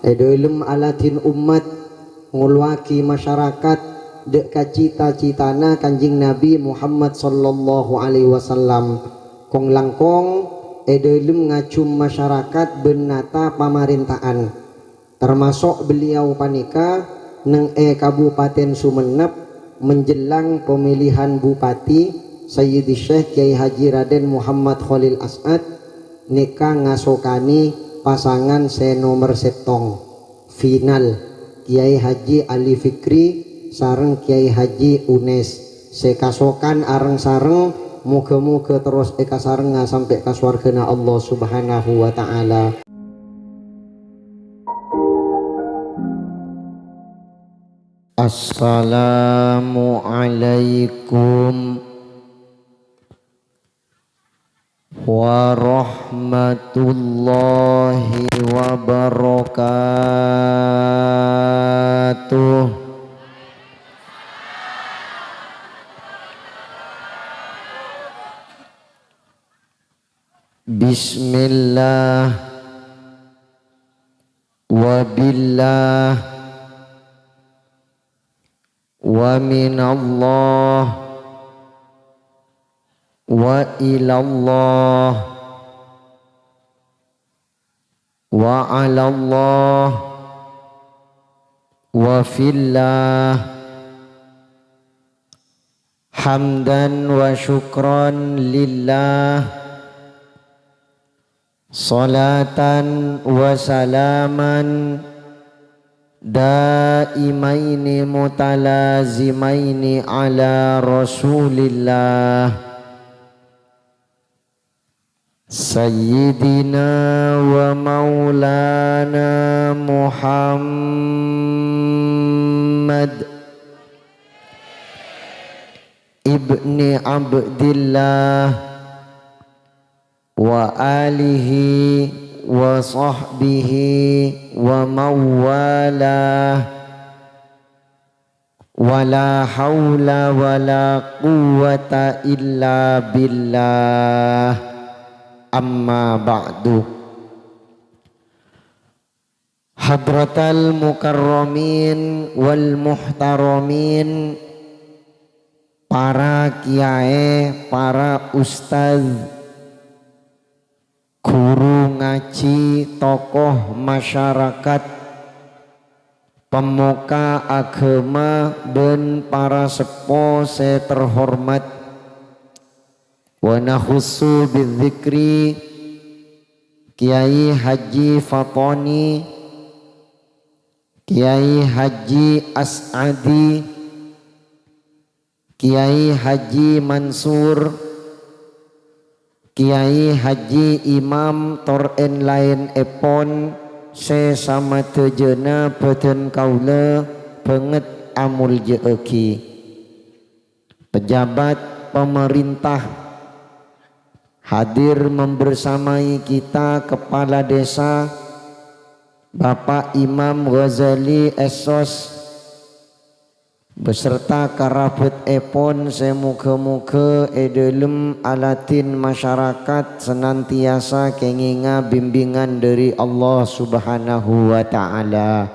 Dalam alatin umat ngulwaki masyarakat dek cita-citana Kanjing Nabi Muhammad sallallahu alaihi wasallam kong langkong dalam ngacum masyarakat benata pemerintahan termasuk beliau panika neng Kabupaten Sumenep menjelang pemilihan Bupati Sayyidi Syekh Kiai Haji Raden Muhammad Khalil As'ad nikah ngasokani pasangan senomor setong final Kiai Haji Ali Fikri sareng Kiai Haji Unes sekasokan areng sareng muga-muga terus eka sareng sampai ka swargana Allah Subhanahu wa taala. Assalamualaikum warahmatullahi wabarakatuh. Bismillah wabillah wa minallah wa ilallah wa alallah wa fillah hamdan wa syukran lillah salatan wa salaman daimaini mutalazimaini ala rasulillah sayyidina wa maulana Muhammad ibni Abdillah wa alihi wa sahbihi wa mawalah wala haula wala quwwata illa billah amma ba'du. Hadratal mukarramin wal muhtaramin, para kiai, para ustaz, guru ngaji, tokoh masyarakat, pemuka agama dan para sepuh saya terhormat. Wa nahussu bidzikri Kiai Haji Fatoni, Kiai Haji As'adi, Kiai Haji Mansur, Kiai Haji Imam Toren lain epon sesama tejena beten kaula banget amul jeeki, pejabat pemerintah hadir membersamai kita, kepala desa Bapak Imam Ghazali Esos beserta karabat epon semoga-moga edelem alatin masyarakat senantiasa kenginga bimbingan dari Allah Subhanahu wa ta'ala.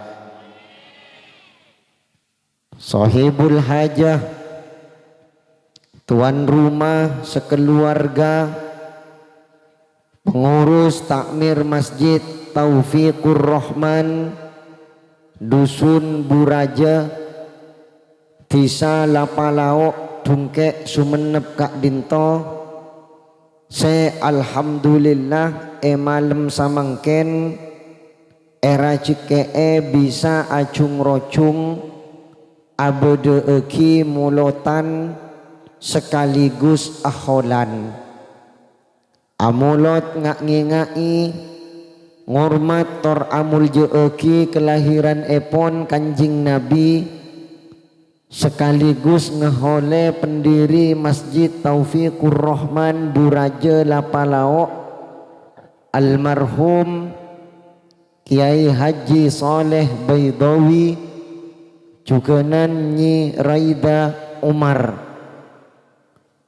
Sahibul hajah, tuan rumah sekeluarga, pengurus takmir Masjid Taufikur Rahman Dusun Buraja Desa Lapalaok Dungkek Sumenep Kak Dinto, se alhamdulillah malam samangken era cikee bisa acung rocung abode eki mulotan sekaligus aholan amulot ngak ngingai ngormat tor amul jeeki kelahiran epon Kanjing Nabi sekaligus ngehole pendiri Masjid Taufikur Rahman Duraja Lapalaok almarhum Kiai Haji Saleh Baidawi juga Nyi Raida Umar.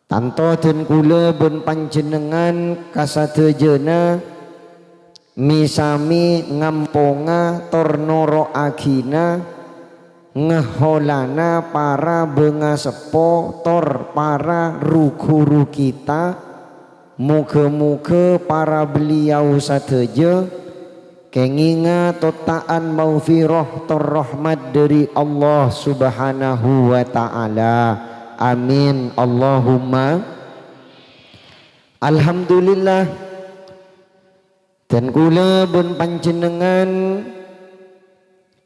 Tanto dan kula ben panjenengan kasadejana misami ngamponga tornoro agina ngeholana para bengasepo tor para guru kita. Muga-muga para beliau sateja kenginga totaan maufirah tor rahmat dari Allah subhanahu wa ta'ala. Amin Allahumma. Alhamdulillah. Dan kula bun panjenengan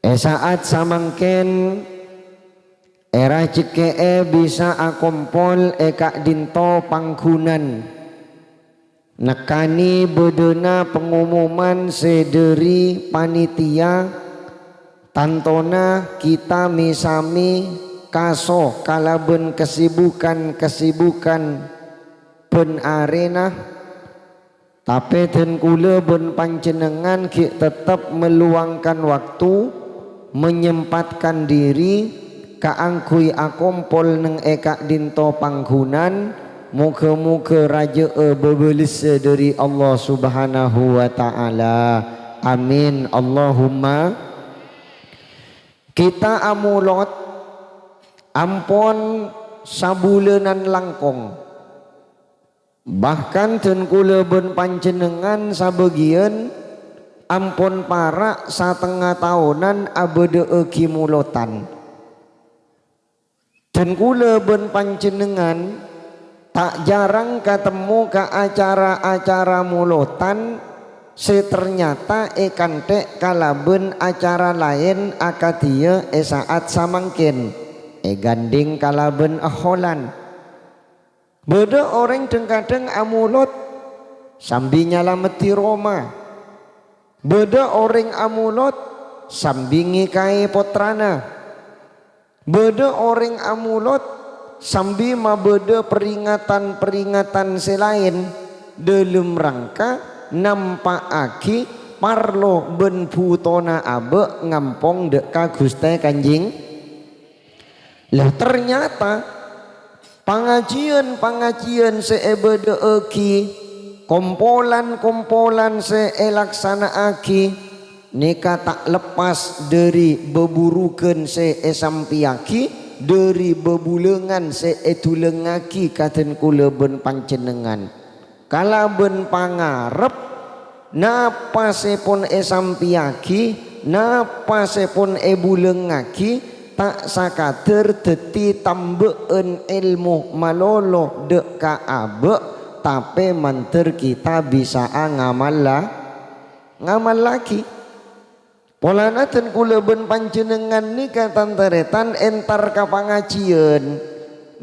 saat samangken era ceke bisa akompol kak dinto pangkunan nekani bedena pengumuman sederi panitia tantona kita misami kaso kalaben kesibukan pen arena tapi dan kula ben panjenengan ki tetap meluangkan waktu menyempatkan diri kaangkui akompol neng eka dinto panghunan. Muga-muga raja bebelis dari Allah subhanahu wa ta'ala. Amin Allahumma. Kita amulot ampon sabulanan langkong. Bahkan ten kula ben panjenengan sabagian ampon para setengah tahunan abade eki mulotan. Dan kula ben panjenengan tak jarang ketemu ke acara-acara mulotan ternyata kantek kalaben acara lain akadia saat samangkin ganding kalaben aholan. Beda orang kadang amulot sambil nyalameti Roma. Beda orang amulot sambil ngikai potrana. Beda orang amulot sambil mabeda peringatan-peringatan selain dalam rangka nampakake parlo ben putona abe ngampong deka Gusti Kanjing. Lah ternyata pengajian seebede eki kompolan seelaksanaake nika tak lepas dari beburukan sampiaki dari bebulengan seetulengaki katen kula ben panjenengan kala ben pangarep napa sepon sampiaki napa sepon bulengaki tak sakader deti tambeen ilmu malolo dek kaabe tapi manter kita bisa ngamal lagi. Polana ten kula ben panjenengan nika tanteretan entar ka pangajian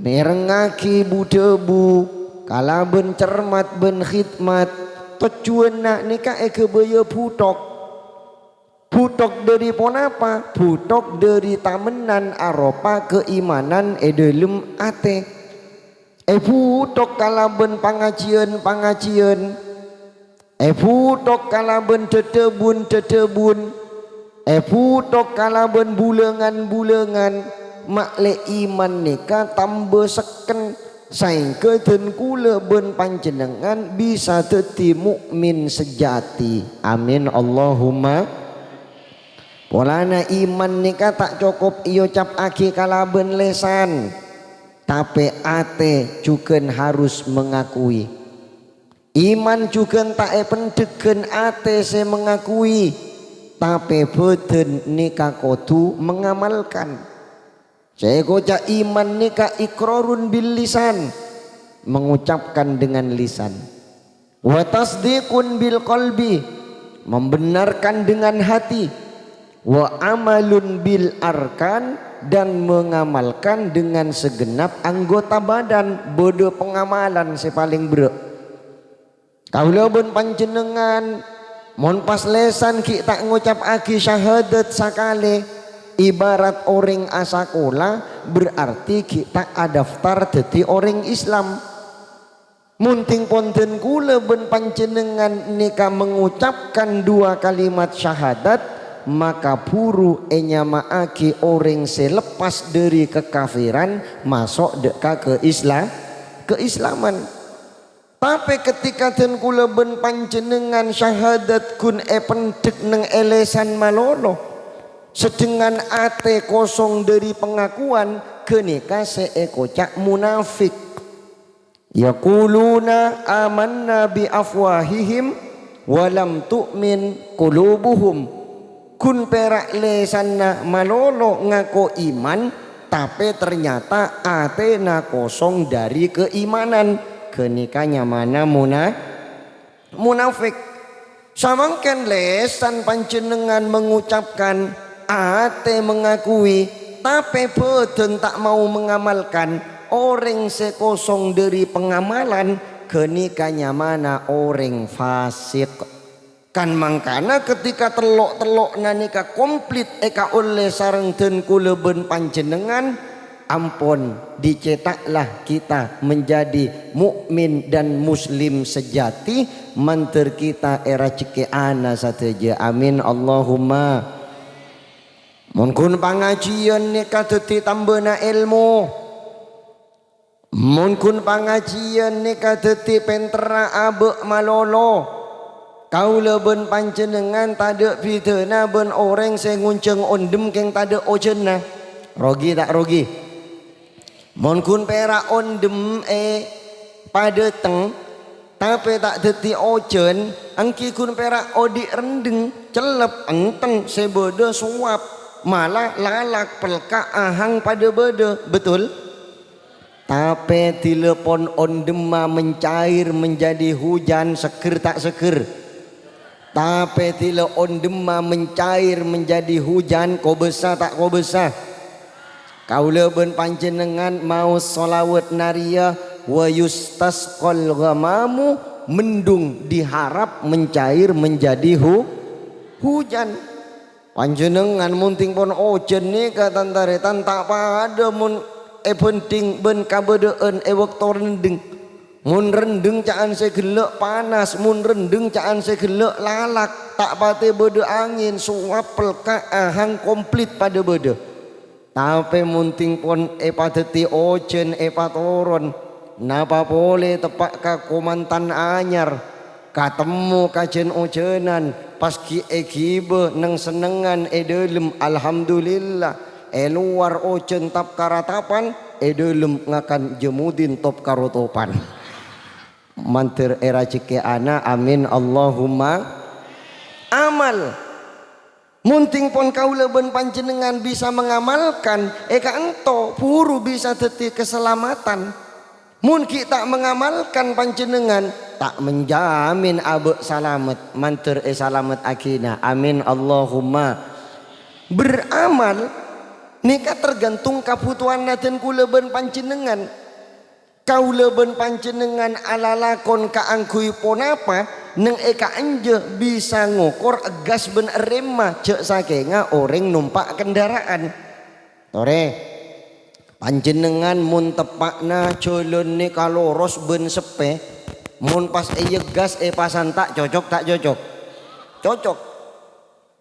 merengaki budebu kalaben cermat ben khidmat tujuanna nika kebaya butok dari ponapa butok dari tamenan aropa keimanan delem ate butok kalaben pangajian butok kalaben tetebun putok kalaben bulengan makle iman nika tambah seken saingke den kula ben panjenengan bisa dadi mukmin sejati. Amin Allahumma. Polana iman nika tak cukup iyo cap aki kalaben lesan tapi ate juga harus mengakui. Iman juga tak pendegen ate se mengakui tapi badan nika kodu mengamalkan. Saya goja iman nika ikrarun bil lisan mengucapkan dengan lisan. Wa tasdiqun bil qalbi membenarkan dengan hati. Wa amalun bil arkan dan mengamalkan dengan segenap anggota badan. Bodoh pengamalan sepaling berat. Kaula pun panjenengan mon pas lesan ki tak ngucap agi syahadat sakale ibarat orang asakola berarti kita adaftar dadi orang Islam. Munting ponten kula ben panjenengan nika mengucapkan dua kalimat syahadat maka puru enyamaaki orang selepas dari kekafiran masuk deka ke Islaman. Tapi ketika ten kula ben panjenengan syahadat kun pendek neng elesan malolo, sedengan ate kosong dari pengakuan, kenika seekocak munafik. Yaquluna amanna bi afwahihim walam tu'min qulubuhum. Kun perak lesanna malolo ngako iman, tapi ternyata atena kosong dari keimanan. Kenikahnya mana munafik. Samangken lesan panjenengan mengucapkan, ate mengakui, tapi beden tak mau mengamalkan. Orang sekosong dari pengamalan, kenikahnya mana orang fasik. Kan mangkana ketika telok-telok nanika komplit eka oleh sareng den kula ben panjenengan, ampun dicetaklah kita menjadi mukmin dan muslim sejati. Manter kita era ceke ana sateja, amin Allahumma. Mun pangajian nika dadi tambena ilmu, mun kun pangajian nika dadi pentera abe malolo. Kaula ben panjenengan tada pidana ben orang sing ngunceng ondem keng tada ojenna. Rogi tak rogi? Mon kun pera ondem pada teng tapi tak deti ojen, angki kun pera odi rendeng celep enten sebeda suap malah lalak pelka ahang pada beda, betul? Tapi telepon ondema mencair menjadi hujan, seger tak seger. Tapi tila ondema mencair menjadi hujan, kau besar tak kau besar. Kaula ben panjenengan mau solawat naria wa yustasqal ghamamu, mendung diharap mencair menjadi hujan. Panjenengan munting pon ojen ni katan taretan tak pada mun penting ben kabedeen waktu rendeng. Mun rendeng caan segelek panas, mun rendeng caan segelek lalak, tak pate bede angin, suap pelka ahang komplit pada bede. Tapi munting pon pateti ojen patoron, napa boleh tepak ka komantan anyar, katemu kajen ojenan, paski gibe neng senengan delem alhamdulillah, luar ojen tap karatapan, delem ngakan jemudin top karotopan. Mantir era cike ana, amin Allahumma. Amal munting pon kaula ben panjenengan bisa mengamalkan, eka ento puru bisa teti keselamatan. Mun kita mengamalkan panjenengan tak menjamin abe salamet. Mantir salamet akina, amin Allahumma. Beramal nika tergantung kabutuhan naden kula ben panjenengan. Kaula ben panjenengan alalakon kaangkui ponapa neng eka anje bisa ngokor gas ben remah cek sakenga orang numpak kendaraan. Tore panjenengan mun tepakna colon ne kaloros ben sepe, mun pas gas pasan tak cocok tak cocok? Cocok.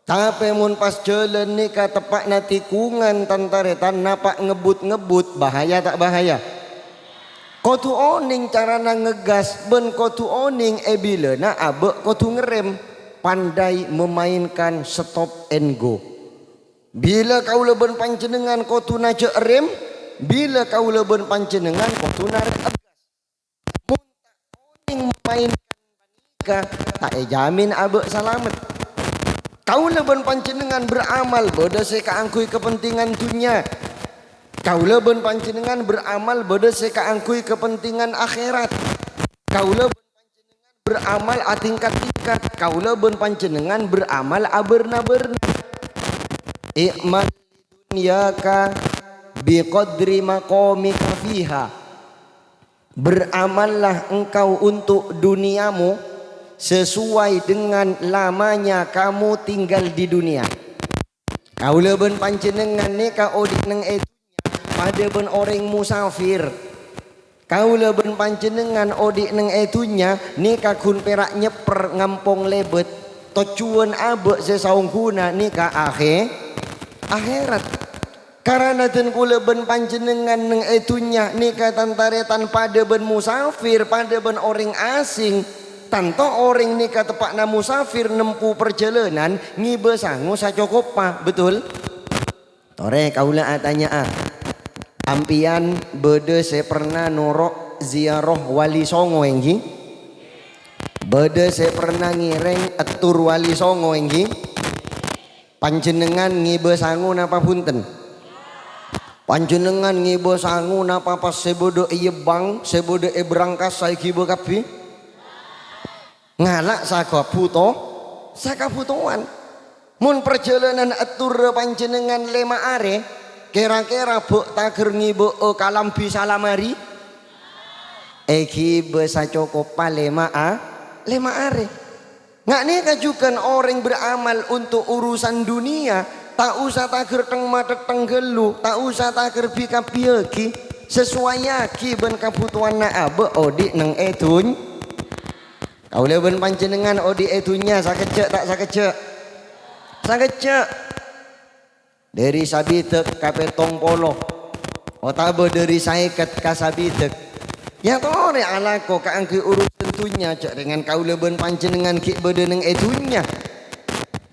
Tapi mun pas colon ne ka tepakna tikungan tantaretan napak ngebut-ngebut, bahaya tak bahaya? Kotu oning carana ngegas ben kotu oning bilena abe kotu ngerem, pandai memainkan stop and go. Bila kaula ben panjenengan kotu naje rem, bila kaula ben panjenengan kotu narik gas. Mun tak oning memainkan panika tak jamin abe salamet. Kaula ben panjenengan beramal boda sekaangkui kepentingan dunia. Kaula ben panjenengan beramal beda sekaangkui kepentingan akhirat. Kaula ben panjenengan beramal atingkat-tingkat. Kaula ben panjenengan beramal aberna-berna. I'mal dunyaka biqadri maqamika fiha. Beramallah engkau untuk duniamu sesuai dengan lamanya kamu tinggal di dunia. Kaula ben panjenengan nika odik neng pada ben orang musafir. Kaula ben panjenengan odik neng etunya nika kun perak nyeper ngampong lebet tocuan abe sesaung kuna nika akhirat. Karena den kula ben panjenengan neng etunya nikah tantaretan pada ben musafir, pada ben orang asing. Tanto orang nikah tepakna musafir nempuh perjalanan ngibe sangu sacokopa, betul? Tore kaula tanya ampian bede saya pernah norok ziarah wali songo enggi. Bede saya pernah ngireng atur wali songo enggi. Panjenengan ngibe sangu napa punten? Panjenengan ngibe sangu napa pas sebodo bang sebodo berangkas saiki be kapi ngalak sakaputoan mun perjalanan atur panjenengan lema are kira-kira buk tager ngibe kalambi salamari eki be sacokopa lema are nggak nih kajukan orang beramal untuk urusan dunia. Tak usah taker teng matek teng gelu, tak usah taker bika pieki, sesuai yaki ben kabutuhan na abe odi neng etun. Kau ben panjenengan odi etunya sakecek tak sakecek? Sakecek. Dari sabitek kapetong polo, otabe dari saiket kasabitek. Ya tore alako kaangki urus tentunya cek dengan kau ben panjenengan ki bede neng etunya.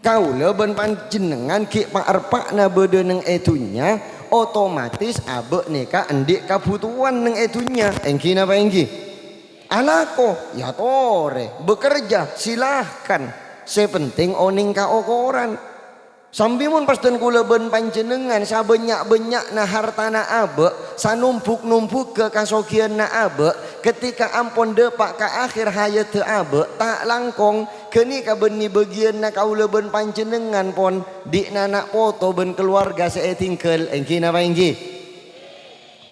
Kau leben panjenengan ki paarpakna bede neng etunya otomatis abe neka endik kabutuhan neng etunya engki napa engki alako ya tore bekerja silahkan sepenting oning ka okoran sambimun pas den kula ben panjenengan sabenyak-benyak na hartana abe sanumpuk-numpuk ke kasogian na abe ketika ampun depak ka akhir hayat abe tak langkong kini ka beni bagian na kaula ben panjenengan pon di nanak foto ben keluarga seetingkel engki napa engki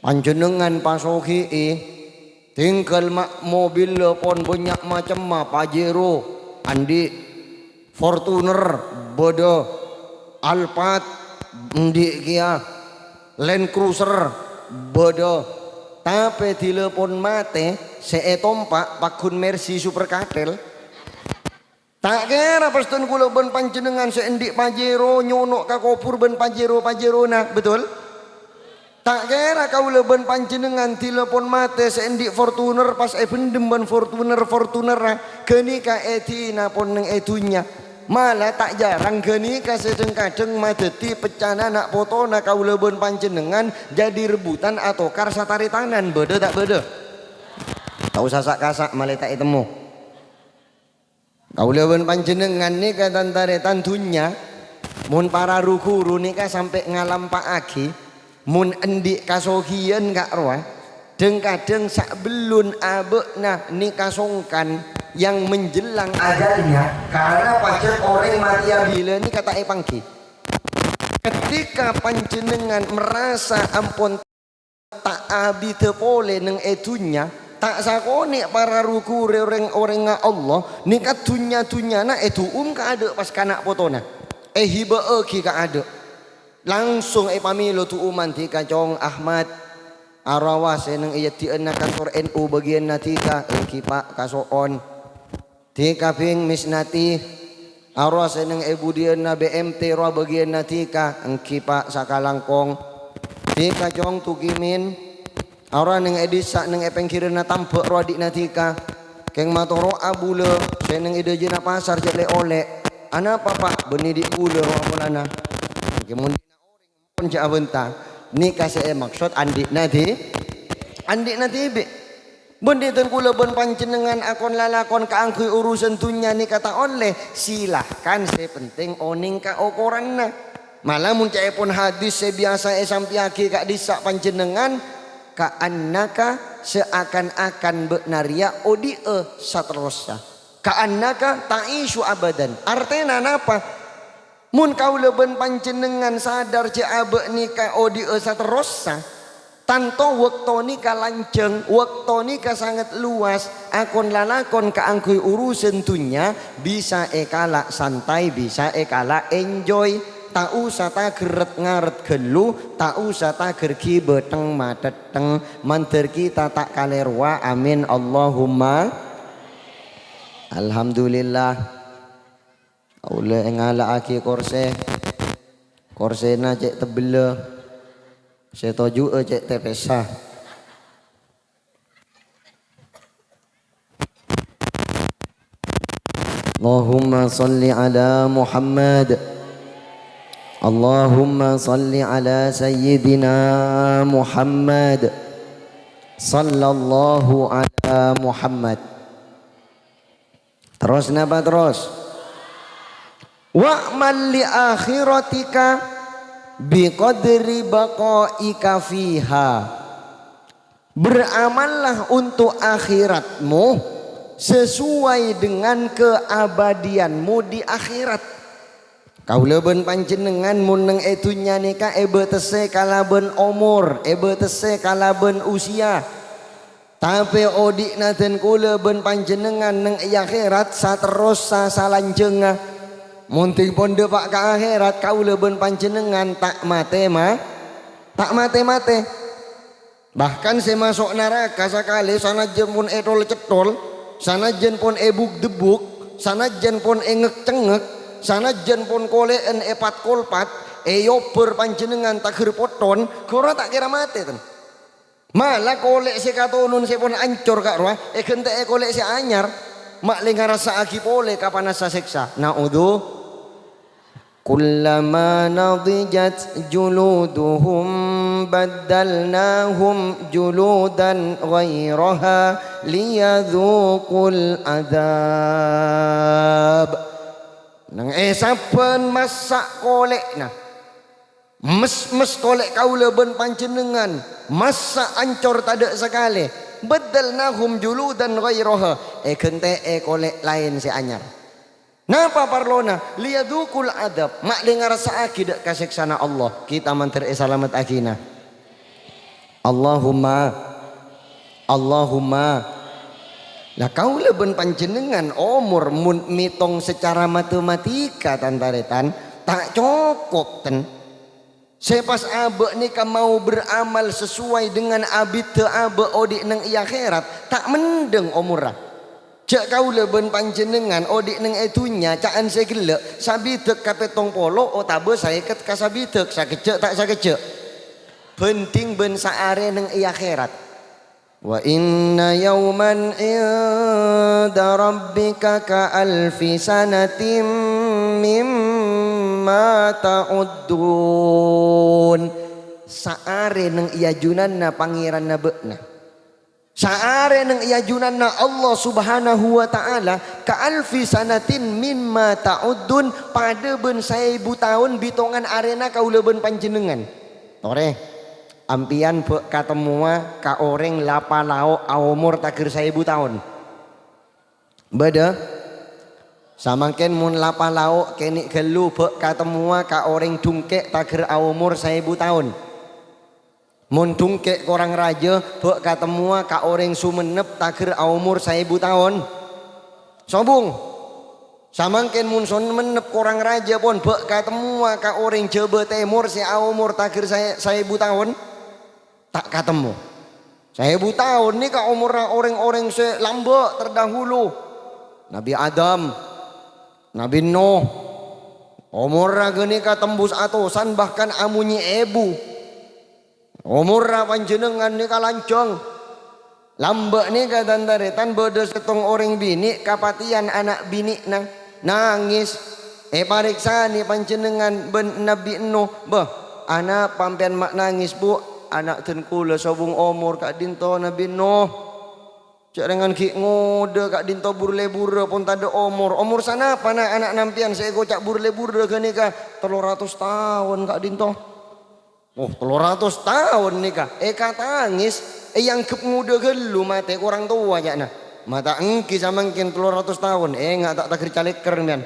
panjenengan pasoki tingkel mak mobil pon banyak macam ma Pajero andi Fortuner bodo Alphard ndi kia Land Cruiser bodo tapi telepon mate seetompak pakun Mercy Super Cartel tak kira pastun kula ben panjenengan seendik Pajero nyonok ka kopur ben Pajero na betul tak kira kaula ben panjenengan telepon mate seendik Fortuner pas bendem ben Fortuner keni ka etina pon neng etunya malah tak jarang geni kasedeng kadeng madeti pecana nak foto nak kaula ben panjenengan jadi rebutan atau karsa taritanan bede tak bede tau sasak kasak malah tak temu kaula ben panjenengan nika tantaretan dunya mun para rukuru nika sampai ngalampaaki mun endik kasogian kak roa deng kadeng sak belun abekna nika songkan yang menjelang ajalnya karena pacar orang mati bila ini kata pangki ketika panjenengan merasa ampun tak abi tepole neng etunya tak sakone para ruku orang Allah nikat tunya na etu ka ada pas kanak potona hiba ki ka ada langsung pamilo tu uman tika cong Ahmad arawas neng iyati na kantor NU bagian natika kipa kasoon di kaping misnati aros neng ebudian na BMT roa bagian natika engki pak sakalangkong di kajong tukimin aura neng edisa neng epengkirin na tampek roa di natika keng matoro abule saya neng ide jena pasar jale oleh ana pak beni di bule roa mulana kemudian orang pun ja bentang nikah saya maksud andik nati be benditan kula ben panjenengan akon lalakon kaangkui urusan tunya ni kata oleh silahkan saya penting oning ka okoran na malah muncai pun hadis saya biasa sampiaki kak disak panjenengan ka annaka seakan-akan benaria odi satrosa ka annaka taishu abadan artena napa mun kaula ben panjenengan sadar je abe nika odi satrosa tanto waktu nikah lanceng, waktu nikah sangat luas, akon lalakon kaangkui urusan tunya bisa ekala santai, bisa ekala enjoy, tak usah tak geret ngaret gelu, tak usah tak gergi beteng mateteng, manter kita tak kalerwa, amin Allahumma. Alhamdulillah. Aule engala aki korse na cek tebele. Setuju cek tepesah. Allahumma salli ala Muhammad. Allahumma salli ala Sayyidina Muhammad. Sallallahu ala Muhammad. Terus napa terus? Wa'mal li akhiratika biqadri baqaika fiha. Beramallah untuk akhiratmu sesuai dengan keabadianmu di akhirat. Kaula ben panjenengan mun nang etunya nika ebe tese kalaben umur, ebe tese kalaben usia. Tapi odikna ten kula ben panjenengan nang akhirat saterus sasalanjenga. Munting pon depak ka akhirat kaula ben panjenengan tak mate tak mate. Bahkan saya masuk neraka sakali sanajan pun etol cetol, sanajan pun ebuk debuk, sanajan pun engek cengek, sanajan pun koleen epat kolpat, yoper panjenengan tak poton, kora tak kira mate ten. Malah kolek si katonun si pun ancur kak roh, kente kolek si anyar, mak lengar rasa aki pole kapan asa seksa. Naudhu. Kullama nadijat juluduhum baddalnahum juludan ghairaha liyadhuqul adab. Nang esapen masak kolek nah. Mes kolek kaula ben panjenengan masa ancor tada sekali baddalnahum juludan ghairaha kente kolek lain si anyar. Napa parlona liyadukul adab mak dengar saaki dak kaseksana Allah kita manter selamat akina. Allahumma lah kaula ben panjenengan umur mun mitong secara matematika tantaretan tak cukup ten. Sepas abe nika mau beramal sesuai dengan abid te abe odik nang akhirat tak mendeng umurah. Cak kaula ben panjenengan odik nang etunya caan saya gelek sabitek kapetong polo otabe saya ket kasabitek sakecek tak sakecek. Penting ben saare nang akhirat. Wa inna yawman inda rabbika ka alfi sanatin mimma ta'uddun. Saare nang iajunanna pangeranna beuna. Saare nang iajunanna Allah Subhanahu wa taala ka alfi sanatin mimma ta'uddun pada ben 1000 tahun bitongan arena kaula ben panjenengan. Tore ampian be katemua ka oreng lapalao umur takir 1000 tahun. Beda samangken mun lapalao kenik gelu be katemua ka oreng dungkek takir umur 1000 tahun. Mun dungkek korang raja bek katemua ka orang Sumenep takir umur 1000 tahun. Sobung. Samangken mun Sumenep korang raja pun bek katemua ka orang Jawa Timur si umur takir 1000 tahun. Tak ketemu. 1000 tahun ni ka umur orang-orang se lambek terdahulu. Nabi Adam, Nabi Nuh. Umur gini ka tembus atusan bahkan amunyi ebu. Umur panjenengan ni kalancong lambek ni kadandaretan bodoh setong orang bini kapatian anak bini nangis pariksa ni panjenengan ben Nabi Nuh bah anak pampian mak nangis bu anak ten kula sobung umur kak dinto Nabi Nuh cak dengan ki ngode kak dinto burle-burle pun tada umur sana apa anak nampian saya cak burle-burle ke nikah 300 tahun kak dinto. Oh 300 tahun nikah tangis yang kemuda gelu mate orang tua aja nah mata engki samangkin 300 tahun nggak tak takir caleker kan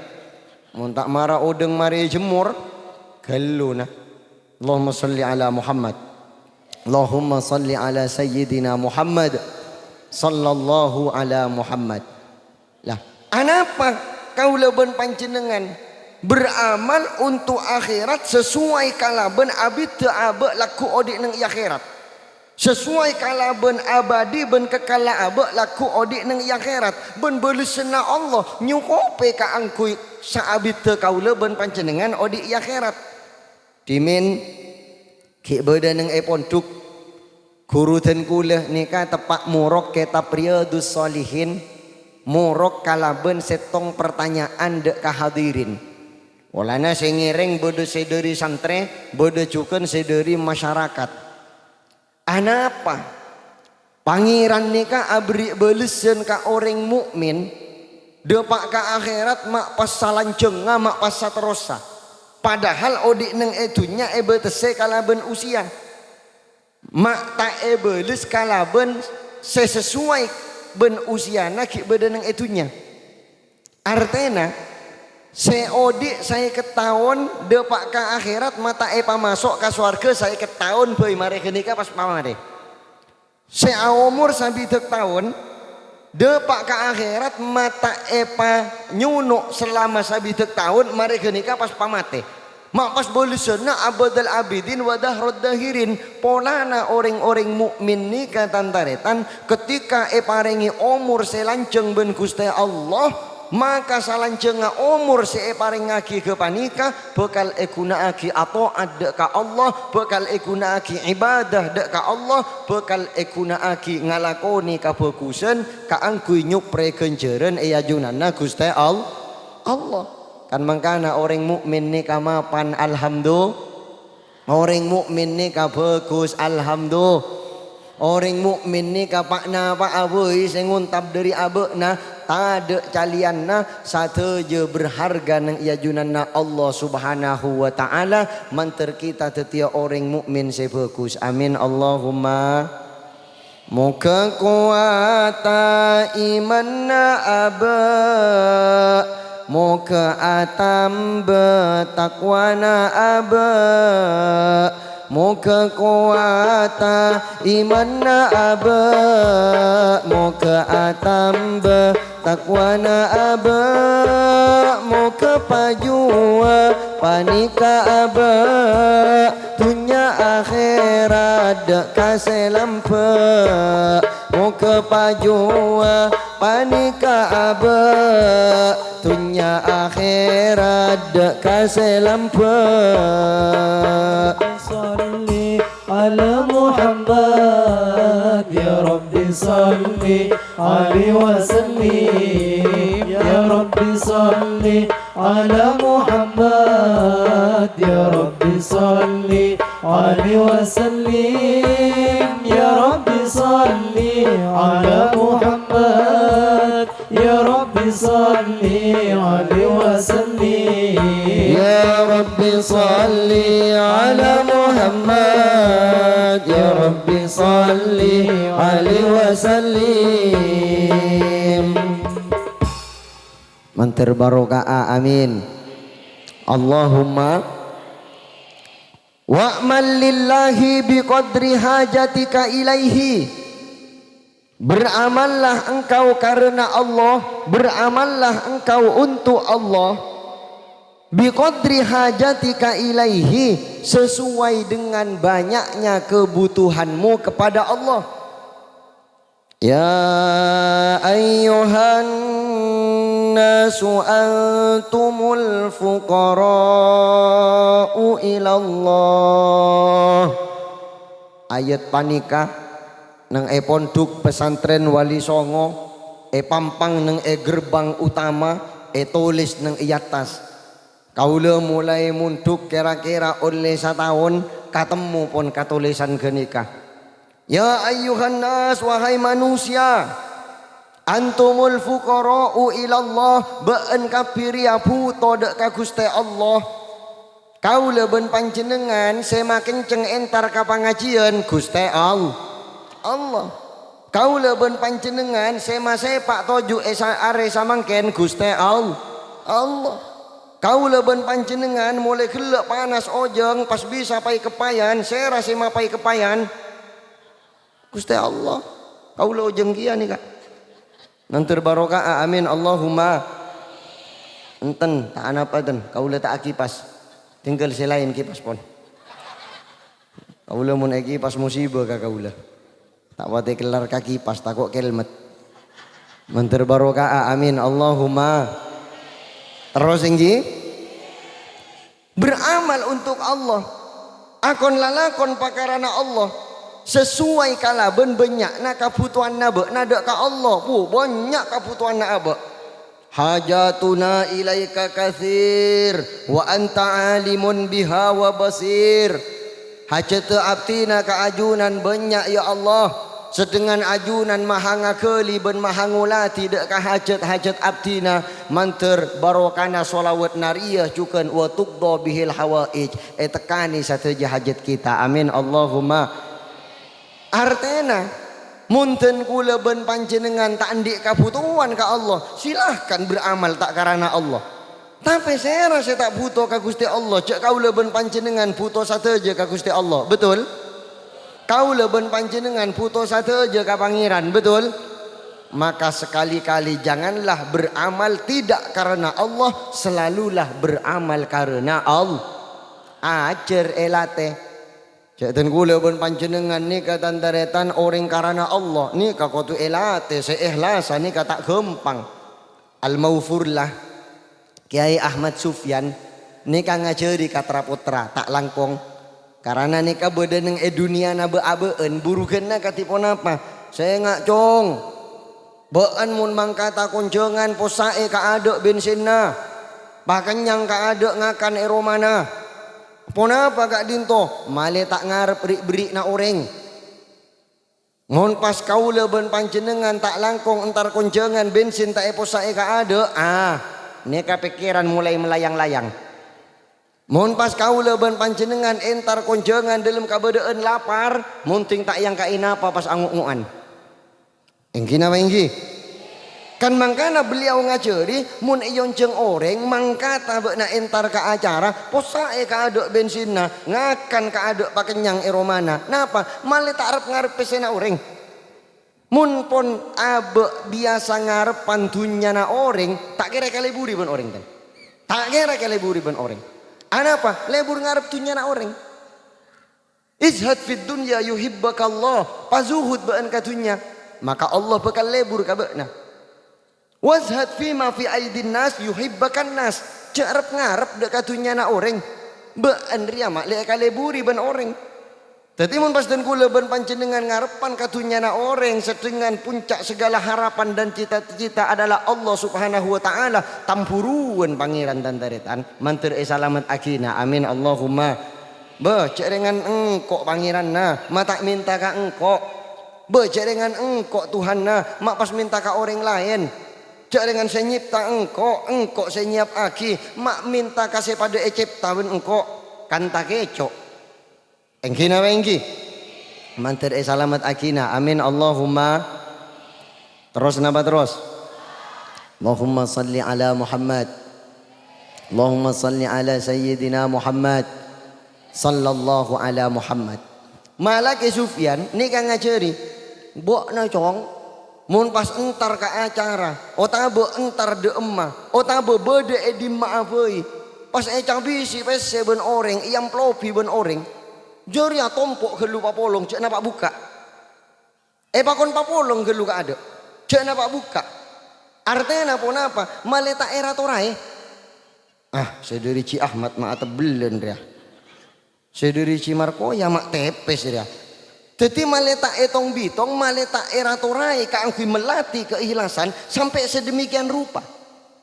mun tak marah udeng mari jemur gelu nah. Allahumma salli ala Muhammad. Allahumma salli ala Sayyidina Muhammad sallallahu ala Muhammad. Lah anapa kaula ben panjenengan beramal untuk akhirat sesuai kalaben abid teu abe laku odik nang akhirat. Sesuai kalaben abadi ben kekala abe laku odik nang akhirat. Ben beulesna Allah nyukope ka angkui saabid teu kaula ben panjenengan odik akhirat. Dimin ki beda neng ponduk guru dan kuliah nika tepak murok kitab Riyadhus Shalihin murok kalaben setong pertanyaan dek kahadirin walana sengiring beda sederi santre beda cuken sederi masyarakat anapa pangeran nika abri belesen ka orang mukmin depak ka akhirat mak pas salancenga mak pas saterosa padahal odik neng etunya betese kalaben usia mak tak beles kalaben sesuai ben usiana ki beda neng etunya artena se odik saya ketahuan depak ka akhirat mata masuk ke surga saya ketahuan boy mare kenika pas pamare se umur sabitek tahun depak ke akhirat mata nyunuk selama sabitek tahun mari kenika pas pamate mak pas bolisena abadal abidin wadah roddahirin polana orang-orang mukmin nika tantaretan ketika parengi umur selanceng ben Gusti Allah maka salancenga umur parengaki ke panika bekal ekunaaki ataat dek ka Allah bekal ekunaaki ibadah dek ka Allah bekal ekunaaki ngalakoni kafokusen kaangkuy nyupre kenjeren junanna Gusti Allah kan mangkana orang mukmin nika mapan alhamdulillah orang mukmin nika bagus alhamdulillah orang mukmin nika pakna pak abeuy sing nguntab dari abeuna tade calianna sateje berharga nang junanna Allah Subhanahu wa taala manter kita tetia orang mukmin sebagus amin Allahumma muka kuata imanna aba muka atam betakwana aba muka kuata imanna aba muka atam betakwana aba muka pajua panika aba dunya akhirat dekase lampe muka pajua panika aba dunya akhirat dekase lampe salli ala Muhammad ya Rabbi salli alaihi wasallim ya Rabbi salli ala Muhammad ya Rabbi salli alaihi wasallim ya Rabbi salli ala Muhammad ya Rabbi salli alaihi wasallim ya Rabbi salli ala Muhammad ya Rabbi salli alaihi wasallim mantir barokah amin Allahumma wa'mal lillahi biqadri hajatika ilaihi beramallah engkau karena Allah beramallah engkau untuk Allah biqadri hajatika ilaihi sesuai dengan banyaknya kebutuhanmu kepada Allah ya ayyuhan nasu antumul fuqara'u ilallah ayat panika nang pondok pesantren Wali Songo pampang nang gerbang utama tulis nang atas kaula mulai munduk kira-kira oleh setahun ketemu pun katulisan genika ya ayyuhan nas wahai manusia antumul fuqara'u ilallah beun kapiria buto dek ka Gusti Allah kaula ben panjenengan semakin ceng entar ka pangajian Gusti Allah kaula ben panjenengan sema sepak toju are samangken Gusti Allah kaula ben panjenengan mulai gelek panas ojeng pas bisa pai kepayan sera sema pai kepayan Gusti Allah kaula ojeng kieu nih Kak nanti barokah amin Allahumma enten tak apa ten kaula tak kipas tinggal selain kipas pon kaula mun kipas musibah ka kaula tak wate kelar kaki pas takok kelmet nanti barokah amin Allahumma terus ingji beramal untuk Allah Akon lalakon pakarana Allah sesuai kalaben banyakna kabutuhan nabe nada ka Allah pu banyak kabutuhan na abe. Hajatuna ilaika kathir wa anta alimun biha wa basir. Hajat abtina ka ajunan banyak ya Allah. Sedengan ajunan maha ngakeli ben maha ngulati dek ka hajat abdina manter barokana solawat nariyah cukan wa tuqda bihil hawaij tekani sateja hajat kita amin Allahumma. Artena munten kula ben panjenengan tak andik kabutuhan ka Allah silahkan beramal tak karena Allah. Tapi saya rasa tak butuh ka Gusti Allah cek kaula ben panjenengan butuh sateja ka Gusti Allah betul? Kaula ben panjenengan putus satu aja ka pangeran betul. Maka sekali-kali janganlah beramal tidak karena Allah, selalulah beramal karena Allah. Ajar elate cek ten kula ben panjenengan ni kata taretan orang karena Allah ni ka kotu elate seikhlas ni kata gampang. Al-Maufurlah Kiai Ahmad Sufyan ni ka ngajari katra putra tak langkong. Karena nikah beda neng dunia na beabeen burukan na katipon apa? Saya ngak cong. Bean mun mangkata kunjongan posae ka adek bensin na. Bahkan yang ka adek ngakan eromana. Pon apa kak dinto? Male tak ngarep berik-berik na orang. Ngon pas kaula ben panjenengan tak langkong entar kunjongan bensin tak posae ka adek. Nikah pikiran mulai melayang-layang. Mohon pas kaula ban panjenengan entar konjangan dalam kabadaan lapar munting tak yang kain apa pas anguk-nguan engki na engki kan mangkana beliau ngajari mun iyon jeng oreng mangkata beuna entar ka acara posae ka aduk bensinna ngakan ka aduk pakenyang eromana napa male tak arep ngarep pesena oreng mun pon abe biasa ngarep pantunya na oreng tak kira kaleburi ban oreng kan tak kira kaleburi ban oreng. Anapa? Lebur ngarep dunya na orang. Izhad fid dunya yuhibbakallah. Pazuhud baan ka dunya. Maka Allah bakal lebur ka beuna. Wazhad fima fi aidin nas yuhibbakan nas. Jarep ngarep dek ka dunya na orang. Baan ria mak le ka leburi ban orang. Dadi mun pas den kula ban panjenengan ngarepan ka dunya na orang sedengan puncak segala harapan dan cita-cita adalah Allah Subhanahu wa taala tampuruan pangeran dan taretan mantur selamat akina amin Allahumma. Be cek dengan engkok pangeran na mata minta ka engkok. Be cek dengan engkok Tuhan na mak pas minta ka orang lain. Cek dengan saya nyipta engkok saya nyiap aki mak minta kasih pada ciptawan engkok kan tak kecok. Engki na engki mantir selamat akina amin Allahumma. Terus napa terus Allahumma salli ala Muhammad Allahumma salli ala sayyidina Muhammad sallallahu ala Muhammad. Malaki Sufyan ni kang ngajari mbok na cong mun pas entar ka acara otabe entar de emma otabe bede di maafoi pas ecang bisi pese ben oreng iyam plopi ben oreng jori tompok gelu papolong cek napa buka. Pakon papolong gelu ka ada. Cek napa buka. Artinya apa? Maleta era torai. Sederi Ci Ahmad mak tebelen dia. Sederi Ci Markoya mak tepes dia. Teti maleta etong bitong maleta era torai ka angki melati keikhlasan sampai sedemikian rupa.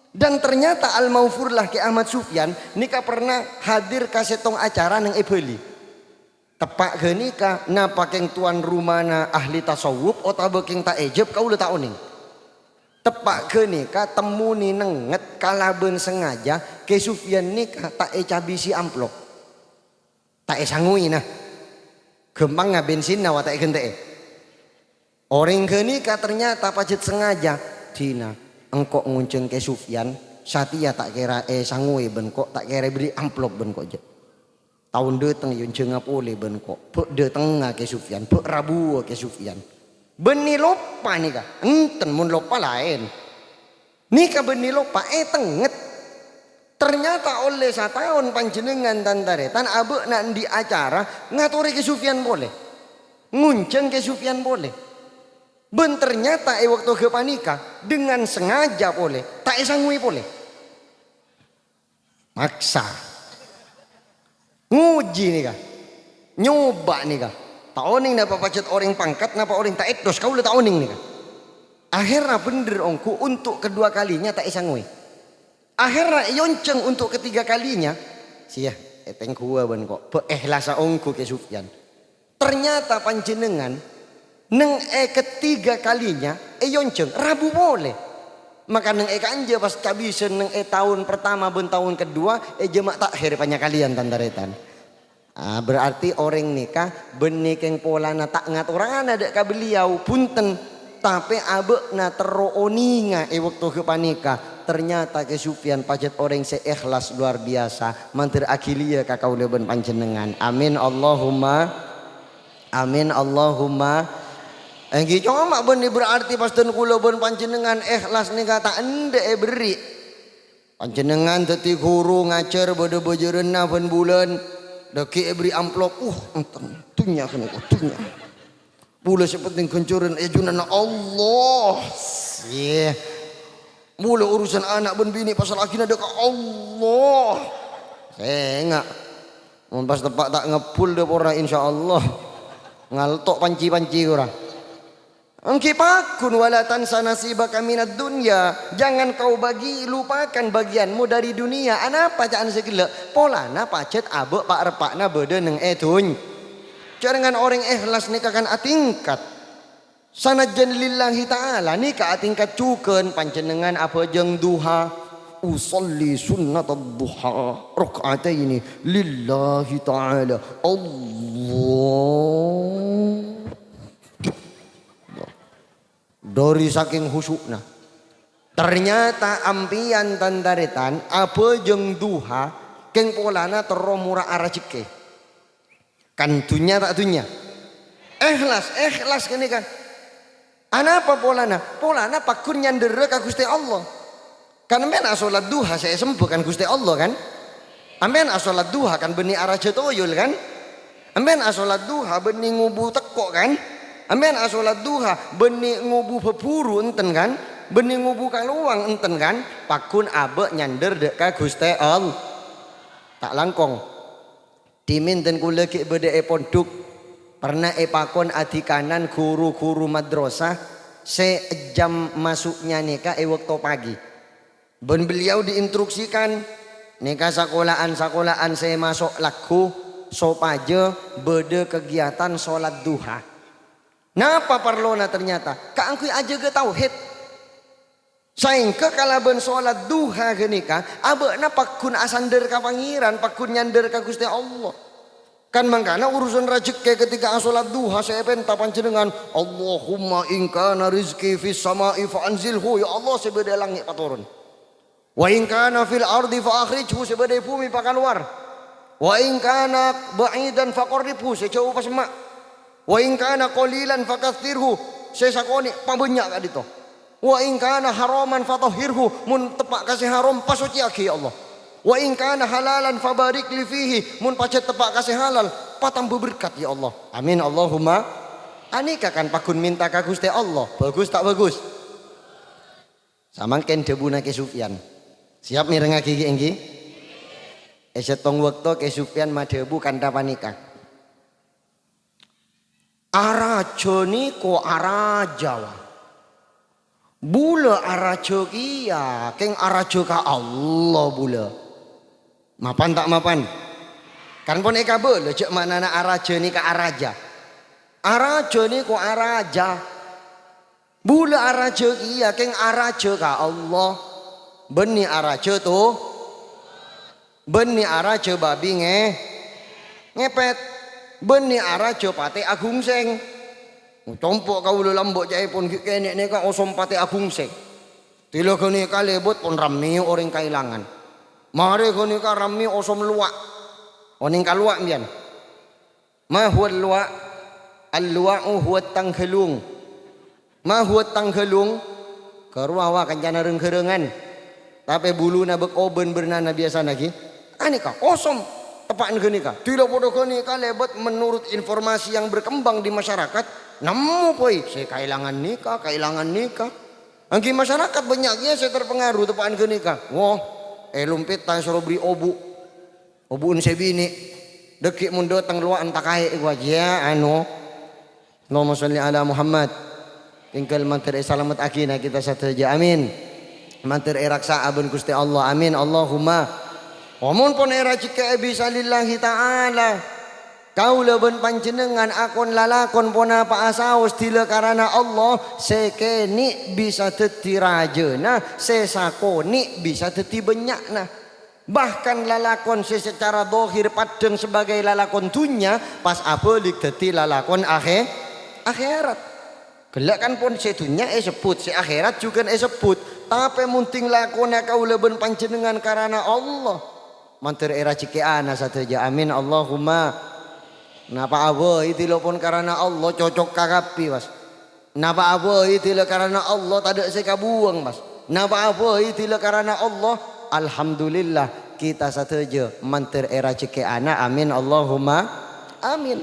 Dan ternyata Al-Maufurlah Ki Ahmad Sufyan nika pernah hadir ka setong acara nang Ebeli. Tepak genika na pakeng tuan rumana ahli tasawuf otabe keng tak ejeb kau tak oning. Tepak genika temuni nenget kalaben sengaja ke Sufyan nika tak cabisi amplop. Tak sangui nah. Gempang nga bensin na watak gente. Orang genika ternyata pacet sengaja dina engkok ngunceng ke Sufyan satia tak kira sangui ben kok tak kira beri amplop ben kok je. Tahun datang yang jengap oleh ben kok pe datang ke Sufyan pe Rabu ke Sufyan beni lopa nih kah enten mun lopa lain nika beni lopa tenget ternyata oleh satahun panjenengan dan taretan abe nak di acara ngatori ke Sufyan boleh ngunceng ke Sufyan boleh ben ternyata waktu ke panika dengan sengaja boleh tak sangui boleh maksa nguji nih kah Nyoba nih kah. Tak oning napa pacet orang pangkat napa orang tak etos kau le tak oning nih kah. Akhirnya bener ongku untuk kedua kalinya tak isangui. Akhirnya yonceng untuk ketiga kalinya. Sia eteng kuwa ben kok. Lasa ongku ke Sufyan. Ternyata panjenengan neng ketiga kalinya yonceng Rabu boleh. Maka neng kanja pas kabisen neng tahun pertama ben tahun kedua jemak takhir banyak kalian tandaretan. Berarti orang nikah benikeng polana tak ngaturana dek ka beliau punten tapi abe na terooninga waktu ke panika ternyata ke Sufyan pacet orang seikhlas luar biasa mantir akilia kakau leben panjenengan amin Allahumma amin Allahumma enggi cuma benih berarti pas ten kula ben panjenengan ikhlas nikah tak ende beri panjenengan teti guru ngajar bode-bojerena ben bulan daki beri amplop tunya kena tunya bula seperti kencuran junana Allah yeah. Mula urusan anak ben bini pasal akhirnya deka Allah enggak pas tepak tak ngepul deh orang insyaallah ngaltok panci-panci orang engki pakun walatan sanasibaka minad dunya jangan kau lupakan bagianmu dari dunia anapa caan segala polana pacet abek pak repakna bede neng etun jangan orang ikhlas nikah kan atingkat sanajan lillahi ta'ala nikah atingkat cuken panjenengan apa jeng duha usolli sunnat duha rakaataini lillahi ta'ala Allah dari saking husukna ternyata ampian tandaretan apa jeng duha keng polana teromura arajike kan dunya tak dunya ikhlas kene kan anapa polana pakun nyandere ka Gusti Allah kan men salat duha saya sembuh kan Gusti Allah kan amen salat duha kan beni araja toyul kan amen salat duha beni ngubu teko kan amen salat duha beni ngubu pepuru enten kan beni ngubu kaluang enten kan pakun abe nyander dek ka Gusti Allah tak langkong diminten kula ki bede pondok pernah pakon adikanan guru-guru madrasah sejam masuknya nikah waktu pagi ben beliau diinstruksikan nikah sekolahan saya masuk laku sopaje bede kegiatan sholat duha napa parlona ternyata kaangkui aja ke tauhid saingke kalaben sholat duha ke nikah abekna pakun asander ka pangeran pakun nyander ka Gusti Allah kan mangkana urusan rezeki ketika sholat duha saya penta panjenengan Allahumma in kana rizqi fis sama'i fa anzilhu ya Allah sebeda langit paturun wa in kana fil ardi fa akhrijhu sebeda bumi pakaluar wa in kana ba'idan fa qarribhu sejauh pasma wa in kana qalilan fa katsirhu sesakoni pabanyak ka dito wa in kana haraman fa tahhirhu mun tepak kasih haram pasuci ya Allah wa in kana halalan fabarik li fihi mun pacet tepak kasih halal patambah berkat ya Allah amin Allahumma anika kan pakun minta ka Gusti Allah bagus tak bagus samangken debuna ke Sufyan siap mirengake iki enggi setong wektu ke Sufyan madebu kanta panika arajo niko arajawa bula arajo kia keng arajo ka Allah bula mapan tak mapan kan pun eka boleh cek mana na araja ni ka araja ni ko araja bula araja iya keng araja ka Allah beni araja tu beni araja babi ngepet beni araja pate agung seng tompok kau lambok jai pun kene ne ka osom pate agung seng tilo kene ka lebot pun rami orang kailangan mari kene ka rami osom luak oning ka luak mian ma huwa luak al-lua'u huwa tanghelung ma huwa tanghelung karuawa kancana reungkeureungan tapi buluna bek oben bernana biasa lagi anika osom tepakan kene ka tilo podo kene ka lebot menurut informasi yang berkembang di masyarakat nemu poi saya kailangan nikah angki masyarakat banyaknya saya terpengaruh tepakan kene ka wah lumpit tang suruh beri obuun sebini Dekik mun datang luar entah kai gua ya anu. Allahumma sholli ala Muhammad. Tinggal mantir selamat akina kita saja amin. Mantir raksa abun Gusti Allah amin Allahumma. Omun pun era cika bisa lillahi ta'ala. Kau leben panjenengan akon lalakon pun apa asaus tila karena Allah sekeni bisa teti rajana sesakoni bisa teti benyakna. Bahkan lalakon secara dohir padeng sebagai lalakon dunya pas apelik teti lalakon akhirat. Gelak kan pun sedunya sebut se akhirat juga sebut. Tapi munting lakona kau leben panjenengan karena Allah. Mantir era cikiana saja amin Allahumma. Napa abo itu pun karena Allah cocok kakapi mas. Napa abo itu karena Allah tak ada sekabuang mas. Napa abo itu karena Allah. Alhamdulillah kita saja mantir era cikiana amin Allahumma amin.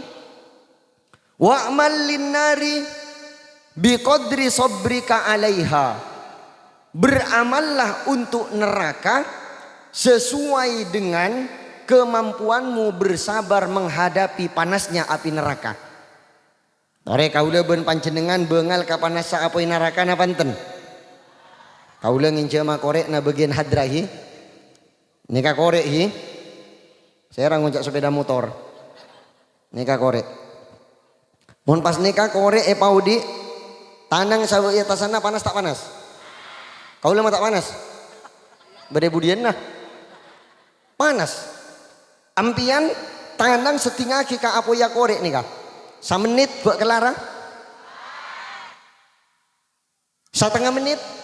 Wa'mal linnari biqadri sabrika alaiha. Beramallah untuk neraka sesuai dengan kemampuanmu bersabar menghadapi panasnya api neraka. Tore kaula ben panjenengan bengal ka panas sa api neraka na panten. Kaula ngince ma korek na bagian hadrahi. Nika korek hi. Saya nguncak sepeda motor. Nika korek. Mun pas nika korek paudi tanang sawo ieu tasana panas tak panas? Kaula mah tak panas. Bade budian nah. Panas. Ampian tanang setingah ka apoya korek nika. Samenit buat kelara. Setengah menit.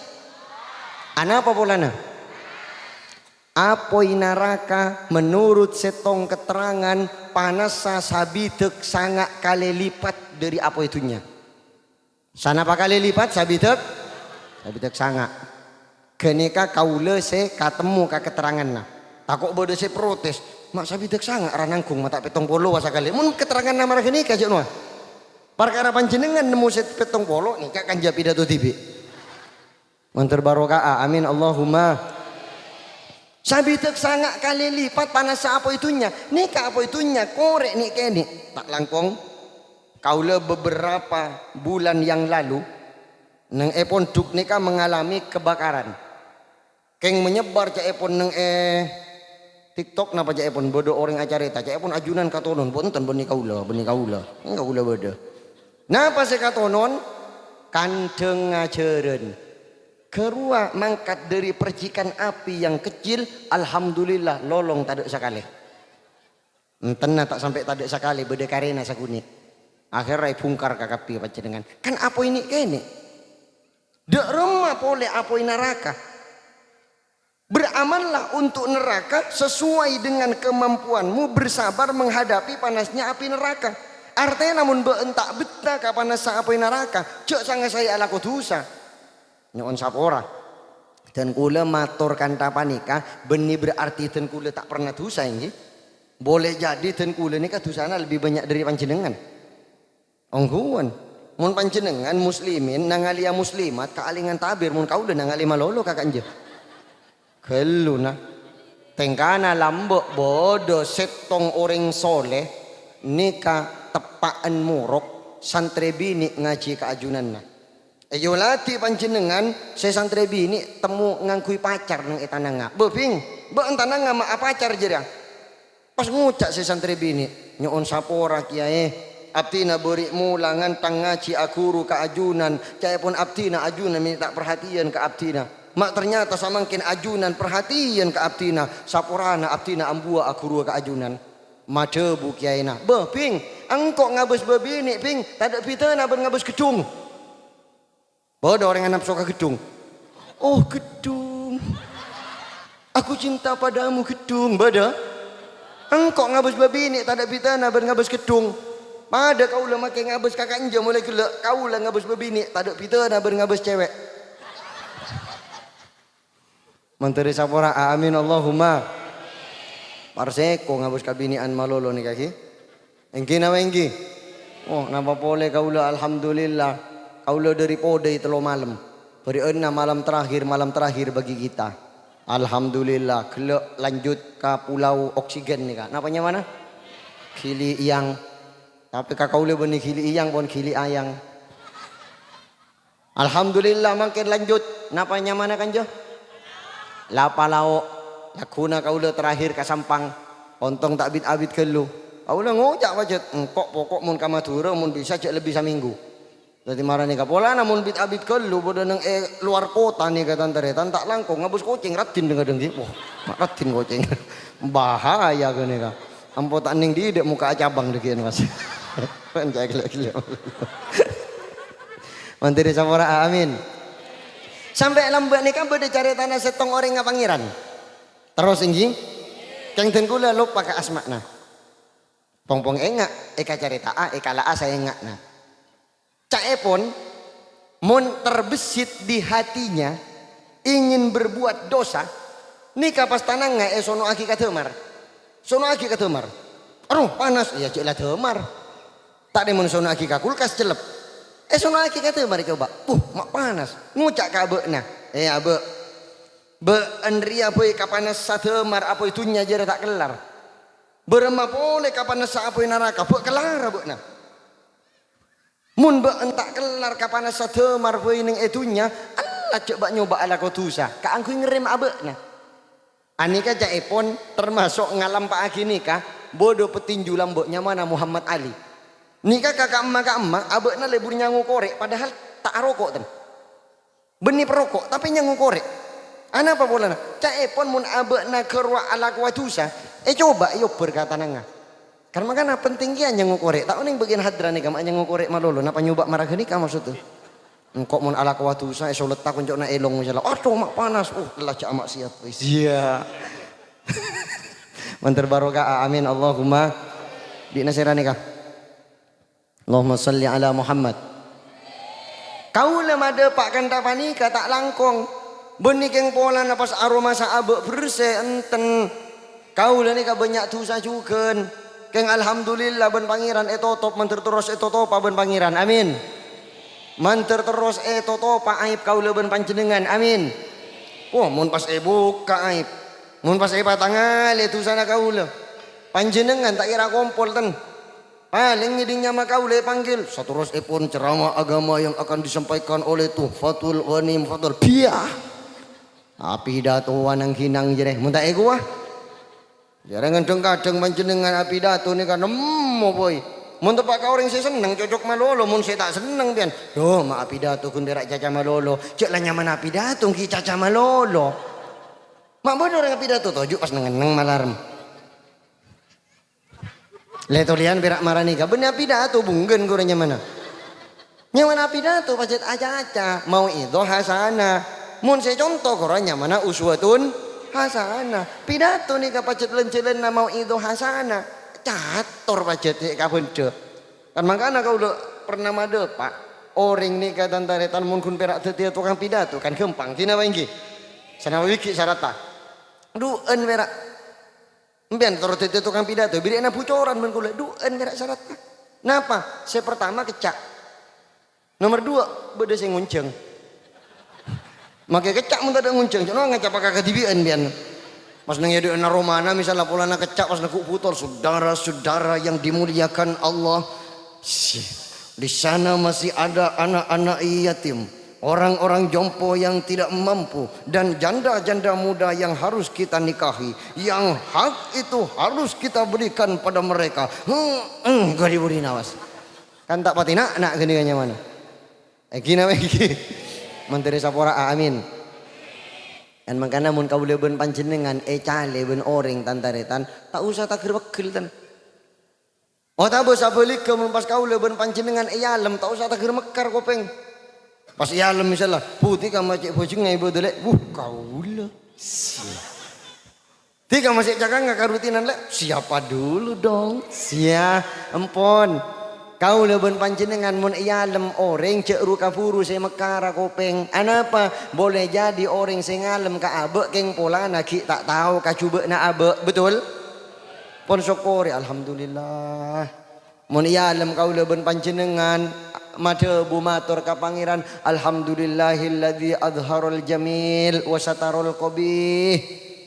Ana apa polana? Apoi neraka menurut setong keterangan panas sabitek sangat kali lipat dari apa itunya. Sana apa kali lipat sabitek? Sabitek sangat. Kenika kaula se katemu ka keterangan nah. Takut bodoh se protes. Mak sabitek sangat ranangkung mata petong polo wasakali. Mun keterangan nama gini ka jenua. Perkara panjenengan nemu se petong polo nih kan pidato TV. Mantar barokah amin Allahumma. Sabitek sangat kali lipat panas apa itunya. Nika apa itunya korek nih kene. Tak langkong. Kaula beberapa bulan yang lalu nang epon duk nika mengalami kebakaran. Keng menyebar ca epon nang TikTok napa ca epon bodo orang acarita ca epon ajunan katonon ponten beni kaula enggak kaula bodo. Napa se katonon kandeng ngajeureun. Kerua mangkat dari percikan api yang kecil, alhamdulillah lolong tak ada sekali. Entena tak sampai tak ada sekali beda karena sakuni. Akhirnya bungkar kakapi panjenengan. Kan apa ini kene? Dek remah pole apa neraka. Beramallah untuk neraka sesuai dengan kemampuanmu bersabar menghadapi panasnya api neraka. Artinya namun beentak betah ka panas api neraka. Cok sangat saya ala dosa. Nyon sapora dan kula matur kanta panika beni berarti dan kula tak pernah dosa ini boleh jadi dan kula nika dosana lebih banyak dari panjenengan ongguan mun panjenengan muslimin nangalia muslimat kaalingan tabir mun kaula nangali malolo kakanje keluna tengkana lambok bodo setong orang soleh nika tepaan murok santri bini ngaji keajunanna. Yolati panjenengan saya santri bini temu ngangkui pacar nang etananga. Bebing, be entananga mak pacar jera. Pas ngucak saya santri bini, nyoon sapora kiai, abtina beri mulangan tang ngaji akuru ka ajunan, cai pun abtina ajunan minta perhatian ke abtina. Mak ternyata samangkin ajunan perhatian ke abtina, saporana abtina ambua akuru ka ajunan. Madebu kiaina. Bebing, engkok ngabus bebini, ping, tadak pitana ben ngabus gedung. Bodoh orang anak suka gedung. Oh gedung. Aku cinta padamu gedung. Bodoh. Engkau ngabus babi ini tak ada bitana ngabus gedung. Pada kau lah makin ngabus kakak inja mulai gelak. Kau lah ngabus babi ini tak ada bitana ngabus cewek. Menteri sapora amin Allahumma. Parseko ngabus kabinian malolo nih kaki. Engki nama engki. Oh napa boleh kau lah alhamdulillah. Kaulah dari podai telo malam. Beri malam terakhir bagi kita. Alhamdulillah. Kelak lanjut ke pulau oksigen nih kak. Napanya mana? Kili iyang. Tapi kakau le beni kili iyang pun kili ayang. Alhamdulillah makin lanjut. Napanya mana kan jo? Lapa lao. Lakuna kau le terakhir ke Sampang. Ontong tak abit-abit kelu. Kau le ngojak wajat. Engkok pokok mun kamatura mun bisa cek lebih seminggu. Jadi marah nih kapola namun abit kelu bodoh neng luar kota nih kata taretan tak langkong ngabus kucing ratin dengan dengki. Wah, mak ratin kucing. Bahaya gini kak. Ampo tak ning di muka cabang dekian mas. Pencak gila. Mantiri sapora amin. Sampai lambat nih kan beda cari tanah setong orang nggak pangeran. Terus inggi, keng tengkula lupa ke asmakna. Pong engak, eka cari ta'a, eka la'a saya engak nah. Cak pun mun terbesit di hatinya ingin berbuat dosa nikah pas tanang nggak sono aki katemar aduh panas ya cek lah temar tak demun sono aki kulkas celep sono aki katemar coba mak panas ngucak ka abe nah abe be andri apa kapanas satemar apa itunya jere tak kelar berema boleh kapanas sa apa naraka be kelar abe nah mun be entak kelar kapanas satemar we ning etunya Allah coba nyoba ala kotusa ka angku ngerem abe nah anika jaipon termasuk ngalam pak agi nikah bodoh petinju lamboknya mana Muhammad Ali nikah kakak emak abe na lebur nyangu korek padahal tak rokok ten benih perokok tapi nyangu korek ana apa bolana jaipon mun abe na kerwa ala kotusa coba yo berkata nangah karena kan penting kia nyangu korek tak ning bagian hadra nih kamu nyangu korek malolo napa nyoba marah gini kamu maksud tuh engkau mun ala kawatu saya solet tak kunjuk na elong misalnya aduh mak panas lah cak mak siap iya mantar barokah amin Allahumma di nasirani kah Allahumma salli ala Muhammad kau lemade pak kanta panika tak langkong benih keng pola napas aroma sa abe bersih enten kau lani ka banyak tusa juken keng alhamdulillah ben pangeran top manter terus top ben pangeran amin manter terus top aib kau leben panjenengan amin mun pas buka aib mun pas patangal itu sana kau le panjenengan tak kira kompol ten paling ngidingnya mah kau le panggil satu terus pun ceramah agama yang akan disampaikan oleh Tuhfatul Ghanim Fatul biah api datuan yang hinang jereh mun tak gua jarang kadang panjenengan api datu nih kan boy mun tepak ka orang saya seneng cocok malolo mun saya tak seneng pian doh mak api datu kun berak caca malolo cek lah nyaman api datu ki caca malolo mak bodoh orang api datu tojuk pas neng malarem le tolian berak marani ka bener api datu bunggen gorenya mana nyaman api datu pacet aca mau itu hasana mun saya contoh gorenya mana uswatun hasana pidato nih kapacet lencelen mau itu hasana catur pacet kapan deh kan makanya kau udah pernah made pak orang nih kata taretan mun kun perak tetia tukang pidato kan gempang tina wengki sana wiki sarata duen perak empian terus tetia tukang pidato biri enak bocoran men kula duen perak sarata napa saya pertama kecak nomor 2 beda sing ngunceng makai kecak mun tak ada ngunceng jono ngecap pakai kedibian bian pas nang yadi na romana misalnya polana kecak pas naku putor saudara-saudara yang dimuliakan Allah di sana masih ada anak-anak yatim orang-orang jompo yang tidak mampu dan janda-janda muda yang harus kita nikahi yang hak itu harus kita berikan pada mereka gak diberi nawas kan tak pati nak gini mana gini menteri sapora amin dan makanya mun kau leben panjenengan cale ben orang tantaretan tak usah tak gerwekil tan tak bisa balik ke mun pas kau leben panjenengan yalem tak usah tak germekar kopeng pas yalem misalnya putih kamu cek bojeng ngai bodolek kau le tiga masih cakang nggak karutinan le siapa dulu dong empon kau leben panjenengan mun iyalem orang cek rukapuru saya mekara kopeng anapa boleh jadi orang saya ngalem ka abe keng pola naki tak tahu ka cuba na abe betul pon syukuri alhamdulillah mun iyalem kau leben panjenengan made bumatur ka pangeran alhamdulillahilladzi adharul jamil wa satarul qabih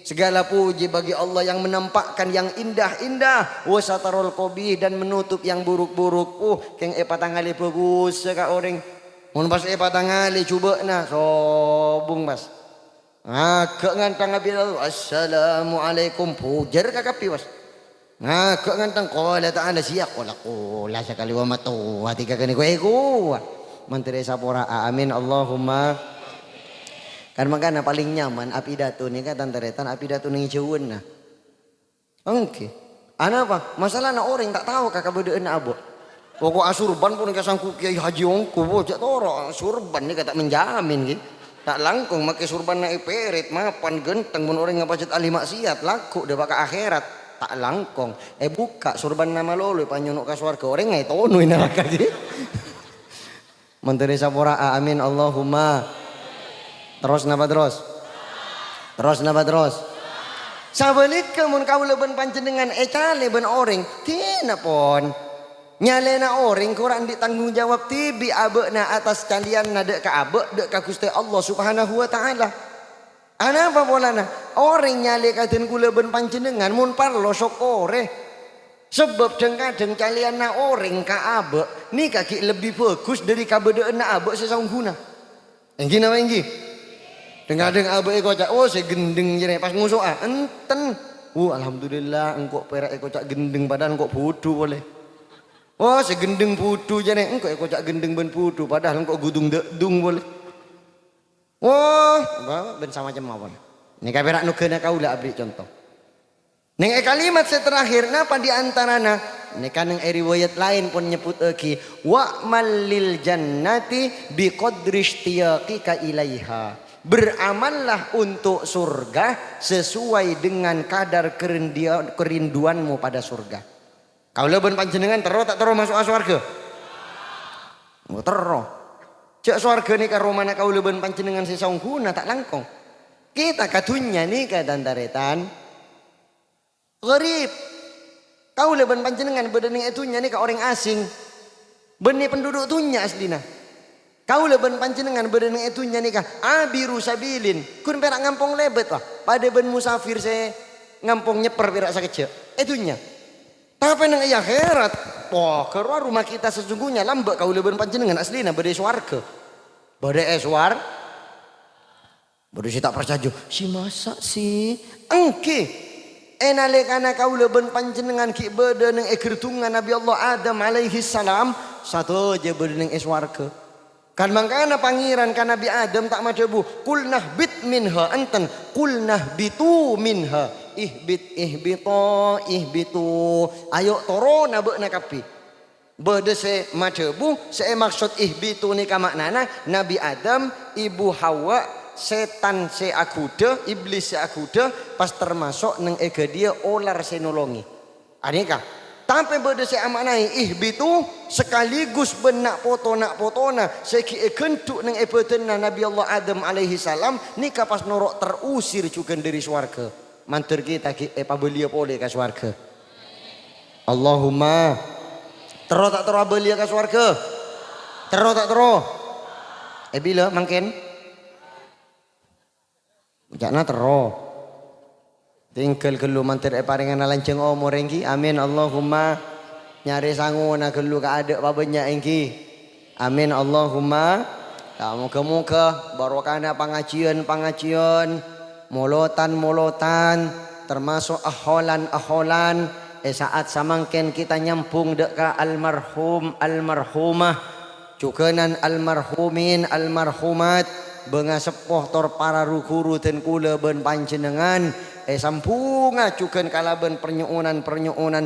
Segala puji bagi Allah yang menampakkan yang indah-indah, wa satarul qabih, dan menutup yang buruk-buruk. Keng patangali bagus ka orang. Mun pas patangali coba na sobung mas. Ngagak ngantang abi assalamualaikum pujar ka kapi mas. Ngagak ngantang qala ta'ala siya qala sakali wa matu hati ka kani ko. Menteri sapora amin Allahumma. Kan makanya paling nyaman apidato ni kan tantaretan apidato ning jeueun nah. Oke. Ana apa? Masalah na orang tak tahu kakak bedeueun abo. Pokok asurban pun kasangku Kiai Haji Ongko bocah toro surban ni kata menjamin gitu. Tak langkung make surban na iperit mapan genteng mun orang ngapacet ahli maksiat laku deh baka akhirat. Tak langkung. Buka surban nama lolo panyunuk ka swarga orang ngai tonu neraka gitu. Menteri sapora amin Allahumma. Terus napa terus? Terus napa terus? Sabalik mun kaula ben panjenengan cale ben orang tina pon. Nyalena orang kurang ditanggung jawab tibi abeuna atas kalian na dek ka abe dek ka Gusti Allah Subhanahu wa taala. Ana apa bolana? Orang nyale kaden kula ben panjenengan mun parlo sok ore. Sebab kadang kalian na orang ka abe ni kaki lebih bagus dari kabedeun na abe sesaungguna. Enggi napa enggi? Dengar-dengar abe kocak, saya gendeng jadi pas ngusuk enten. Alhamdulillah engkau perak kocak gendeng padahal engkau putu boleh. Saya gendeng putu jadi engkau kocak gendeng ben putu padahal engkau gudung dedung boleh. Ben sama macam apa? Ini perak nukena kaula abdi contoh. Neng kalimat terakhir napa di antarana? Ini kan neng riwayat lain pun nyebut wa malil jannati biqadri ishtiyaqika ilaiha. Beramallah untuk surga sesuai dengan kadar kerinduanmu pada surga. Kalau ben panjenengan tero tak tero masuk surga? Tero. Cek surga ni karo mana kau ben panjenengan sesaungguna tak langkong. Kita katunya ni ka dandaretan. Gharib. Kau ben panjenengan bedening itunya ni ka orang asing. Benih penduduk tunya aslina. Kau leben panjenengan berenang itunya nikah abiru sabilin kun perak ngampung lebet wah pada ben musafir saya ngampung nyeper perak sakecek itunya tapi nang iya akhirat wah keluar rumah kita sesungguhnya lambek kau leben panjenengan aslina bade swarga bade eswar bade si tak percaya si masa si engke enalekana kau leben panjenengan ki bade nang egertungan Nabi Allah Adam alaihi salam satu aja bade nang eswarga. Kan mangkana pangeran kan Nabi Adam tak madebu kulnah bit minha anten kulnah bitu minha ihbitu ayo toro na beuna kapi bede se madebu se maksud ihbitu ni ka maknana Nabi Adam ibu Hawa setan se akuda iblis se akuda pas termasuk neng ega dia olar se nolongi anika tapi berde saya amanai ihbitu sekaligus benak potona seki gentuk neng ebetena Nabi Allah Adam alaihi salam ni kapas norok terusir juga dari swarga mantur kita pabelia pole ka swarga Allahumma tero tak tero belia ka swarga tero tak tero bila mangken jangan tero tinggal gelu mantir paringan lanceng omor engki amin Allahumma nyari sanguna gelu ka adek babenya engki amin Allahumma muga-muga barokahna pangajian molotan termasuk aholan saat samangken kita nyambung dek ka almarhumah cukenan almarhumin almarhumat benga sepoh tor para rukuru ten kula ben panjenengan sampunga cuken kalaben pernyuunan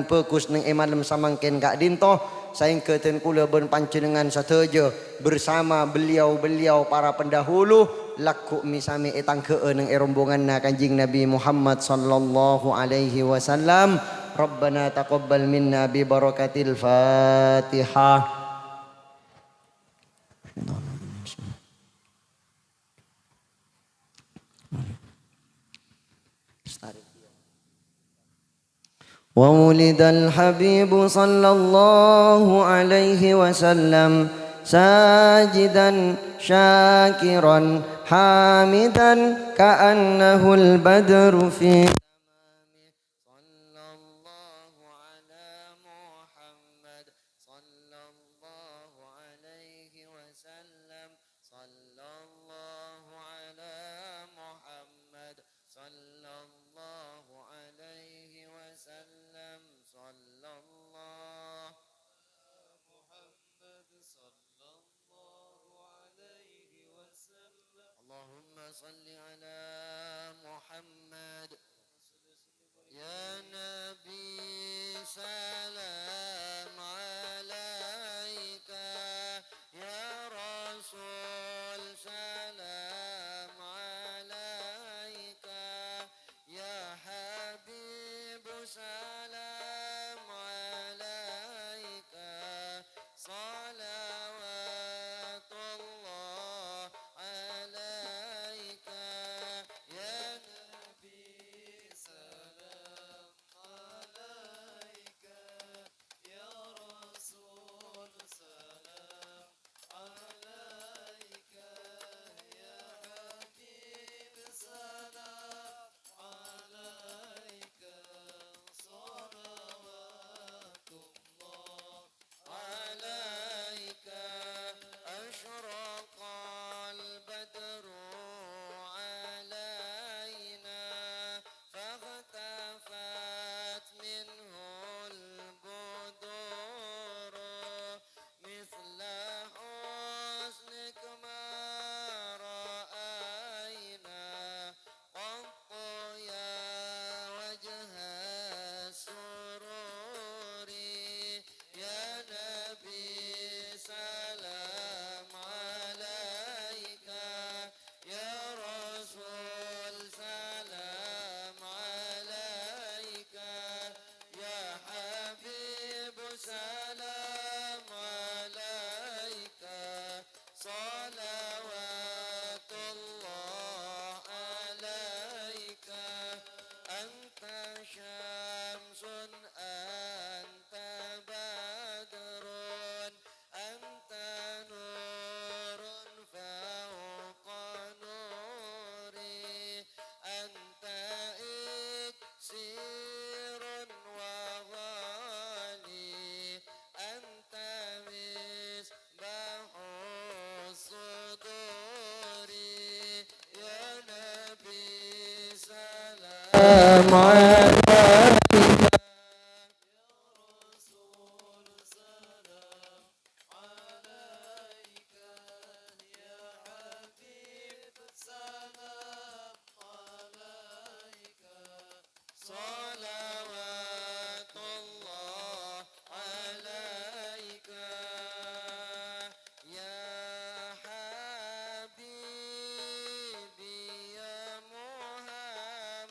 bagus neng emalem samangken kak dintoh saing keten kula ben panjenengan sateja bersama beliau para pendahulu laku misami etang kee neng rombonganna Kanjeng Nabi Muhammad sallallahu alaihi wasallam Rabbana taqabbal minna bi barakatil Fatihah. وولد الحبيب صلى الله عليه وسلم ساجدا شاكرا حامدا كأنه البدر في تمامه صلى الله على محمد صلى الله عليه وسلم صلى الله على محمد صلى الله عليه وسلم صلى الله اللهم صل على محمد يا نبي سلام عليك يا رسول سلام عليك يا حبيب سلام عليك صلوات الله عليك يا نبي سلام عليك يا رسول سلام عليك يا حبيب سلام عليك صلوات الله عليك أشرق البدر علينا فاختفت منه البدور مثل حسنك ما رأينا قط يا وجه السرور يا نبي سلام عليك يا رسول سلام عليك يا حبيب سلام عليك صلوات الله عليك أنت شمس أنت بدر أنت نور فوق نوري أنت إكسير وغالي أنت مصباح الصدور يا نبي سلام عليك صلوات الله عليك يا حبيبي يا محمد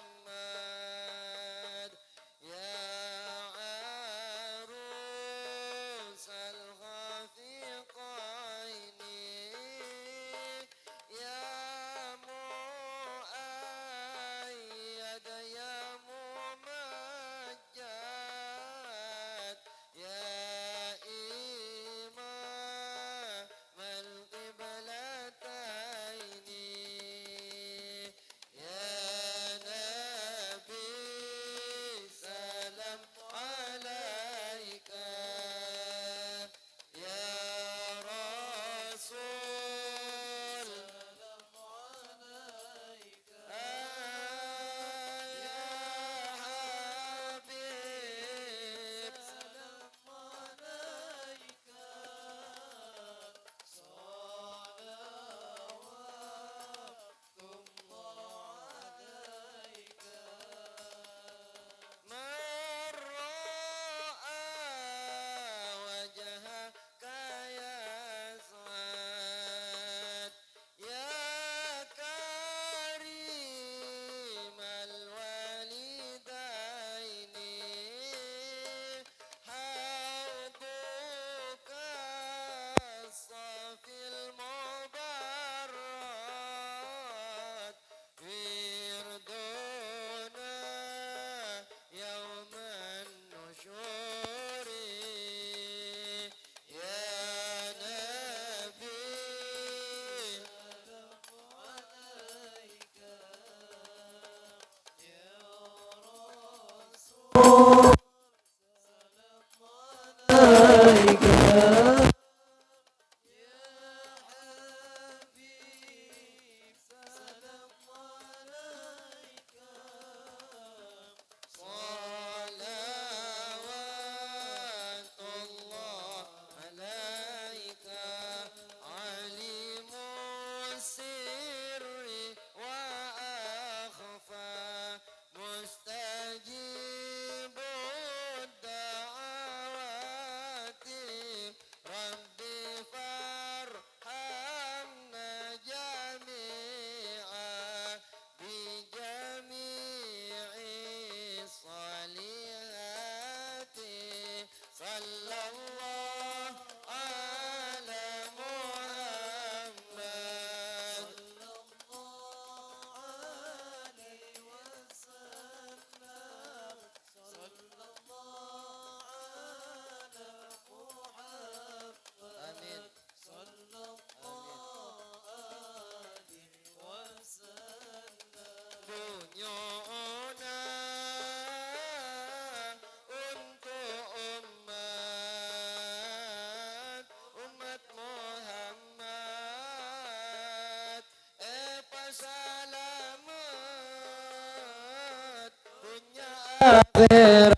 dunya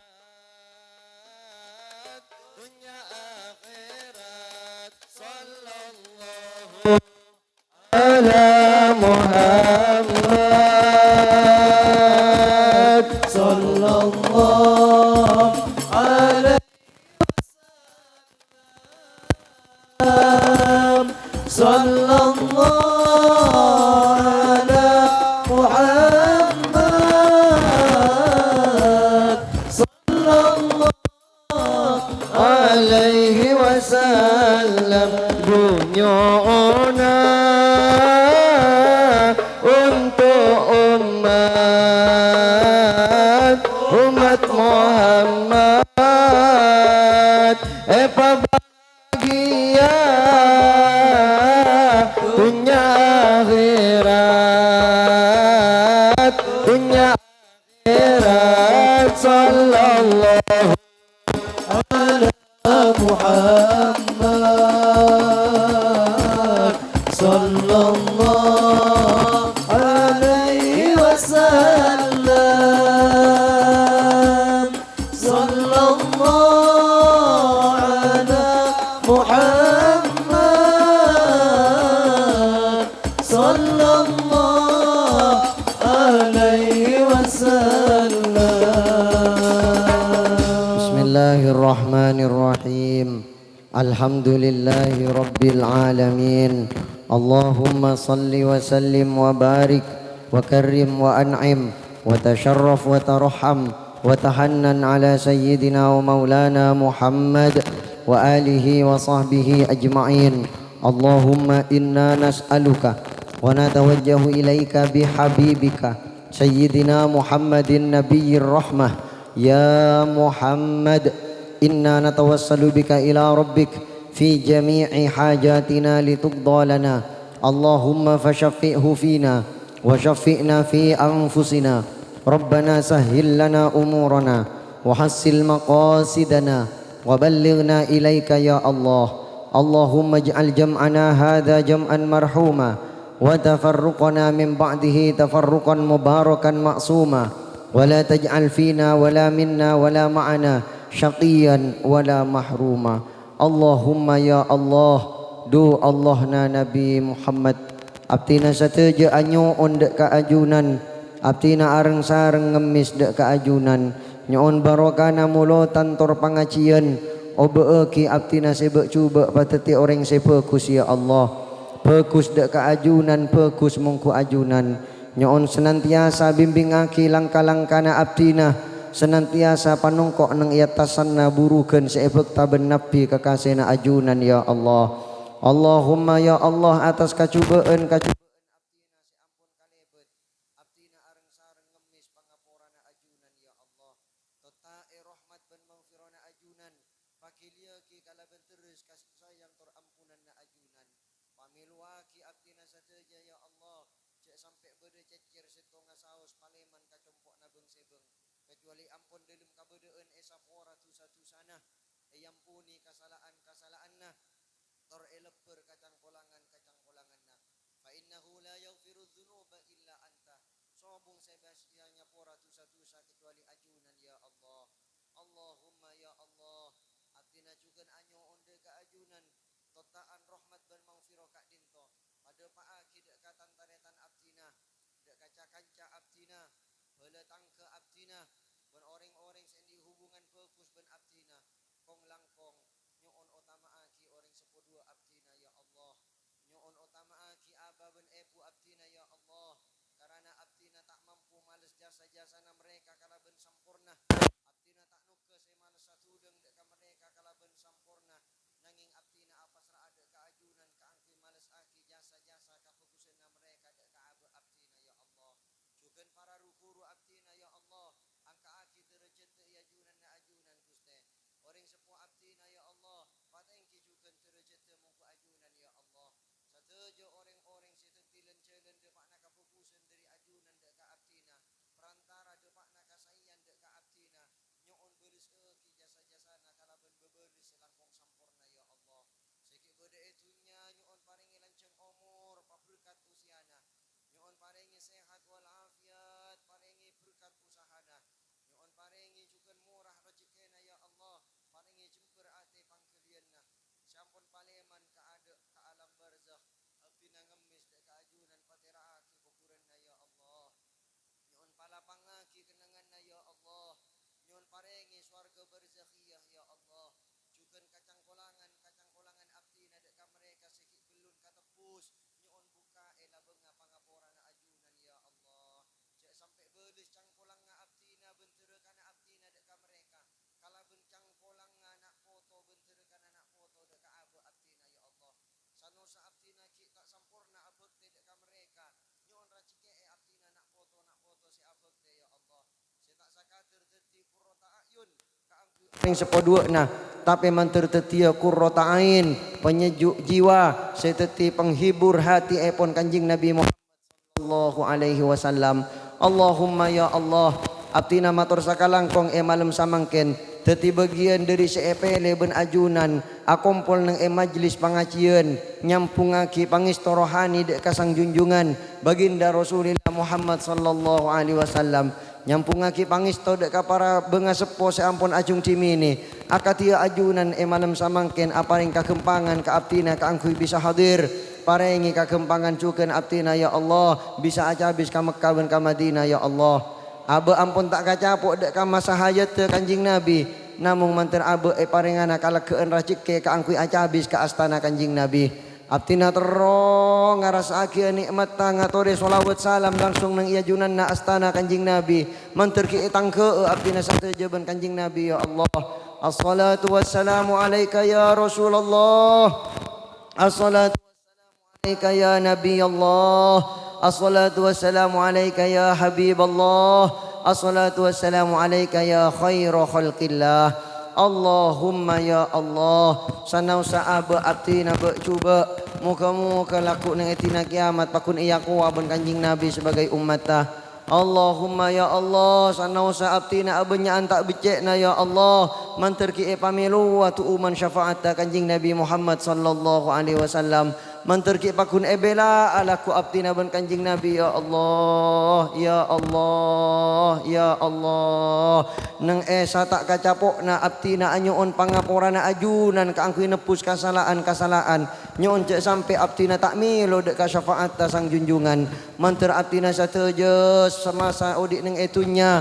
akhirat sallallahu ala Muhammad sallallahu alaihi wasallam sallallahu ala Muhammad sallallahu alaihi wasallam dunyona untuk umat Muhammad bahagia dunia akhirat sallallahu ala Muhammad sallallahu alaihi wasallam sallallahu ala Muhammad sallallahu alaihi wasallam. Bismillahirrahmanirrahim. Alhamdulillahi rabbil alamin. Allahumma salli wa sallim wa barik wa karrim wa an'im wa tasharraf wa tarham wa tahannan ala sayyidina wa maulana Muhammad wa alihi wa sahbihi ajma'in. Allahumma inna nas'aluka wa natawajjahu ilaika bihabibika sayyidina Muhammadin nabiyyir rahmah. Ya Muhammad, inna natawassalu bika ila rabbik fi jami'i hajatina litughdha lana. Allahumma fashaffi'hu fina wa shaffi'na fi anfusina. Rabbana sahhil lana umurana wa hassil maqasidana wa ballighna ilaika ya Allah. Allahumma ij'al jam'ana hadha jam'an marhuma wa tafarruqana min ba'dihi tafarruqan mubarakan ma'suma. ولا تجعل فينا ولا منا ولا معنا شقيا ولا محروما. اللهم يا الله do Allah na Nabi Muhammad abtina sateja anyo on dek kaajunan abtina areng sareng ngemis dek kaajunan nyoon barokana mulo tantor pangacian obeeki abtina sebek cuba pateti orang sepekus ya Allah pekus dek kaajunan pekus mungku ajunan nyoon senantiasa bimbing aki langka-langkana abdina senantiasa panongkok nang iatasanna burukeun seebek taben nabi kakasena ajunan ya Allah. Allahumma ya Allah atas kacubaan abdina seampun kalebet abdina areng sareng ngemis pangaporana ajunan ya Allah totae rahmat ben maghfirana ajunan pakilia ki kalaben terus kasih sayang tur ampunanna ajunan pamiluaki abdina sateja ya Allah cek sampai bede cecer setonga saos paleman kacompok nabeng sebeng kecuali ampun dalam kabedeen esapora tusa-tusana yampuni kesalahan-kesalahanna tor eleper kacang kolanganna fa innahu la yaghfiru dzunuba illa anta sobung sebastianya pora tusa-tusa kecuali ajunan ya Allah. Allahumma ya Allah abdina juga anyo onde ka ajunan totaan rahmat dan maghfirah kak dinto pada paaki dek katan taretan abdina dek kaca-kanca abdina bela tangke abdina ben orang-orang sendi hubungan fokus ben abdina kong langkong nyoon utamaaki orang sepodua abdina ya Allah nyoon utamaaki aba ben epu abdina ya Allah karena abdina tak mampu males jasa-jasana mereka kala ben sampurna abdina tak nuke semales satudeng dek ka mereka kala ben sampurna nanging abdina apasra ada keajunan kaangki males aki jasa-jasa kafokusenna mereka dek ka abe abdina ya Allah jugen para rukuru abdina ya Allah angka aki derajat ya ajunan na ajunan Guste orang sepuh abdina ya Allah patengki jugen derajat mungku ajunan ya Allah satejo orang-orang setetilen celen de makna kafokusen dari ajunan dek ka abdina perantara de makna kasayan dek ka abdina nyoon belis eki jasa-jasana kala ben bebelis selangkong sampurna ya Allah seki bede etunya nyoon paringi lanceng umur paberkat usiana nyoon paringi sehat wal afiat paringi berkat usahana nyoon paringi abtina ki tak sempurna abek te deka mereka nyon racike abtina nak foto si abek te ya Allah saya tak sakatir teti qurrata ayun ka angku ring sepodua nah tapi mantir tetia qurrata ain penyejuk jiwa seteti penghibur hati epon kanjing Nabi Muhammad sallallahu alaihi wasallam. Allahumma ya Allah abtina matur sakalangkong malam samangken teti bagian dari seepele ben ajunan akompol nang majlis pangajian nyampungaki pangisto rohani dek kasang junjungan baginda Rasulullah Muhammad sallallahu alaihi wasallam nyampungaki pangisto dek ka para benga sepo seampun ajung timini akatia ajunan malam samangken aparing kakempangan ka abtina ka angkuy bisa hadir parengi kakempangan cuken abtina ya Allah bisa aja habis ka Mekkah ben ka Madinah ya Allah. Abe ampun tak kacapuk dek ka masa hayat te kanjing Nabi namung mantir abe parengana kala keun racike ka angkui acabis ka astana kanjing Nabi abtina terong ngarasake nikmat tangatore sholawat salam langsung nang iajunan na astana kanjing Nabi mantir ki tangke abtina satu jaban kanjing Nabi ya Allah assalatu wassalamu alayka ya Rasulullah assalatu wassalamu alayka ya Nabi Allah Assalatu wassalamu alayka ya Habiballah Assalatu wassalamu alayka ya khaira khalqillah Allahumma ya Allah sanau sa'aba abtina cuba muka-muka laku nang etina kiamat pakun iya kuwa ben kanjing Nabi sebagai ummata Allahumma ya Allah sanau sa'abtina abenya antak becekna ya Allah mantir ki pamilu wa tu'uman syafa'ata kanjing Nabi Muhammad sallallahu alaihi wasallam mantir ki pakun ebela alaku abtina ben kanjing Nabi ya Allah ya Allah ya Allah nang esa tak kacapok na abtina anyoon pangapurana ajunan ka angkuy nepus kasalahan nyoon cek sampai abtina tak milo dek ka syafaat sang junjungan mantir abtina satejes semasa odik nang etunya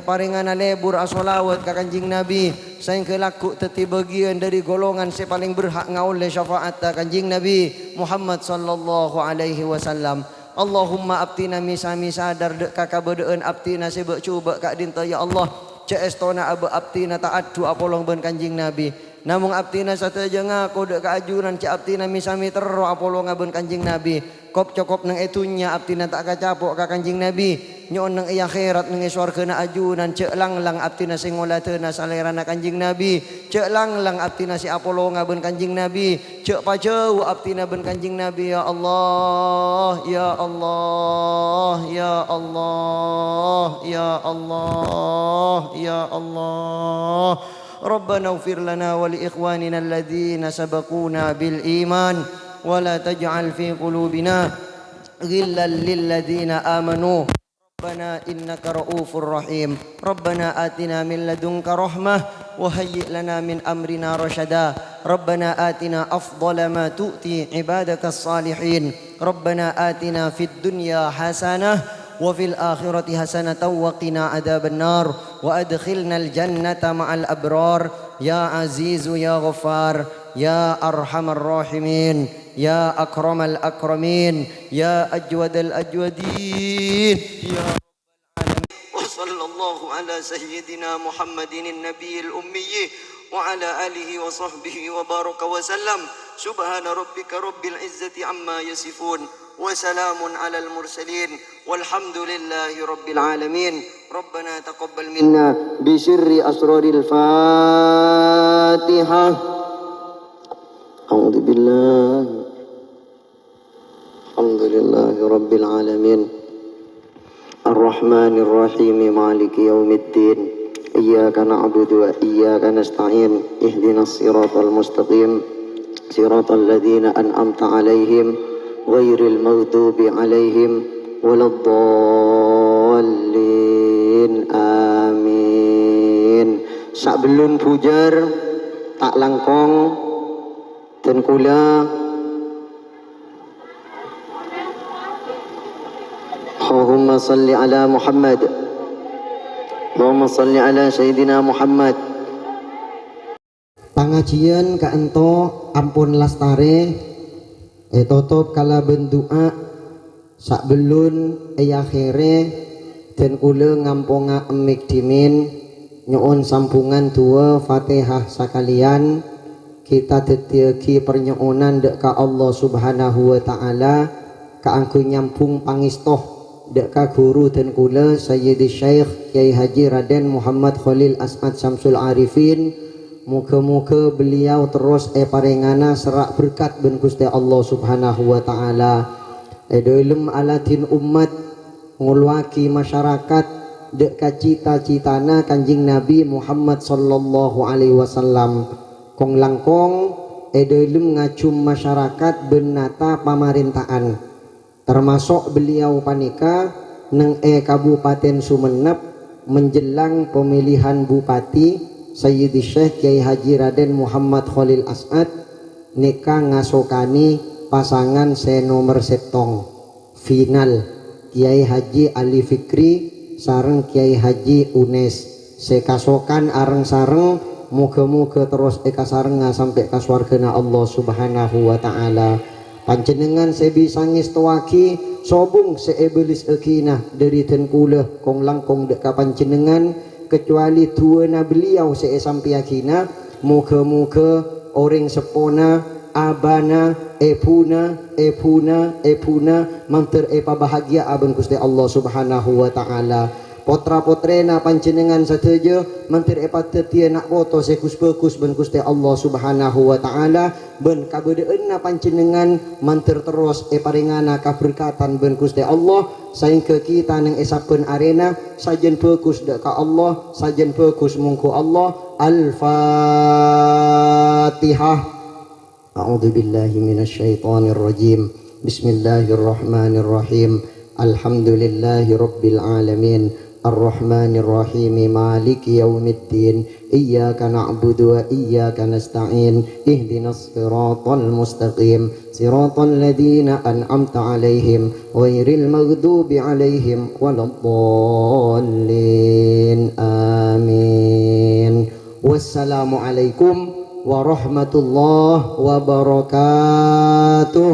paringana lebur asolawat ka kanjing Nabi saing kelaku teti bagian dari golongan si paling berhak ngaule syafaat kanjing Nabi Muhammad sallallahu alaihi wasallam Allahumma abtina misami sadar dek kakabedeen abtina sebek cuba kak dinta ya Allah cek estona abe abtina taatu apolong ben kanjing Nabi namung abtina sateja ngaku dek kaajuran cek abtina misami terro apolong ben kanjing Nabi kop cokop nang etunya abtina tak kacapok ka kanjing Nabi nyon nang iya akhirat nang swarga ajunan cek langlang abtina sing ngolatena salerana kanjing Nabi cek langlang abtina si apolonga ben kanjing Nabi cek pajau abtina ben kanjing Nabi ya Allah ya Allah ya Allah ya Allah ya Allah Rabbana ighfir lana wa li ikhwanina alladhina sabaquna bil iman ولا تجعل في قلوبنا غلا للذين آمنوا ربنا إنك رؤوف رحيم ربنا آتنا من لدنك رحمة وهيئ لنا من أمرنا رشدا ربنا آتنا أفضل ما تؤتي عبادك الصالحين ربنا آتنا في الدنيا حسنة وفي الآخرة حسنة وقنا عذاب النار وأدخلنا الجنة مع الأبرار يا عزيز يا غفار يا أرحم الراحمين يا أكرم الأكرمين يا أجود الأجودين يا رب العالمين وصلى الله على سيدنا محمد النبي الأمي وعلى آله وصحبه وبارك وسلم سبحان ربك رب العزة عما يصفون وسلام على المرسلين والحمد لله رب العالمين ربنا تقبل منا بسر أسرار الفاتحة أعوذ بالله الحمد لله رب العالمين الرحمن الرحيم مالك يوم الدين إياك نعبد وإياك نستعين اهدنا الصراط المستقيم صراط الذين أنعمت عليهم غير المغضوب عليهم ولا الضالين آمين Sebelum pujar tak langkong dan kula Allahumma salli ala Muhammad Allahumma salli ala Sayyidina Muhammad pangajian ka ento ampun lastare tutup kala bendoa sakbelun akhire dan kula ngampunga emik dimin nyoon sampungan dua Fatihah sakalian kita tetiaki pernyonan dek ka Allah subhanahu wa ta'ala ka angku nyampung pangistoh dek ka guru dan kula Sayyidi Syekh Kiai Haji Raden Muhammad Khalil As'ad Syamsul Arifin. Muka-muka beliau terus parengana serak berkat ben Gusti Allah subhanahu wa ta'ala dalam alatin umat ngulwaki masyarakat dek ka cita-citana Kanjing Nabi Muhammad sallallahu alaihi wasallam kong langkong dalam ngacum masyarakat benata pamarintaan termasuk beliau panika neng Kabupaten Sumenep menjelang pemilihan bupati Sayyidi Syekh Kiai Haji Raden Muhammad Khalil As'ad nikah ngasokani pasangan nomor setong final Kiai Haji Ali Fikri sareng Kiai Haji Unes sekasokan areng sareng muga-muga terus eka sareng sampai ka swargana Allah subhanahu wa ta'ala. Panjenengan sebisa ngestuaki sobung seebelis ekina dari tenkula kong langkong dek ka panjenengan kecuali tuana beliau seesampiakina muga-muga orang sepona abana epuna manter epa bahagia aben Gusti Allah subhanahu wa ta'ala. Potra-potrena panjenengan sateja mantir epa tetia nak foto sekus bekus ben Gusti Allah subhanahu wa ta'ala ben kabedeunna panjenengan mantir terus paringana kaberkatan ben Gusti Allah sehingga kita nang esapen arena sajen bekus dak ka Allah sajen bekus mungku Allah. Al-Fatihah. A'udzu billahi minasyaitonir rajim. Bismillahirrahmanirrahim. Alhamdulillahi rabbil alamin. الرحمن الرحيم مالك يوم الدين إياك نعبد وإياك نستعين اهدنا الصراط المستقيم صراط الذين أنعمت عليهم غير المغضوب عليهم ولا الضالين آمين. والسلام عليكم warahmatullahi wabarakatuh.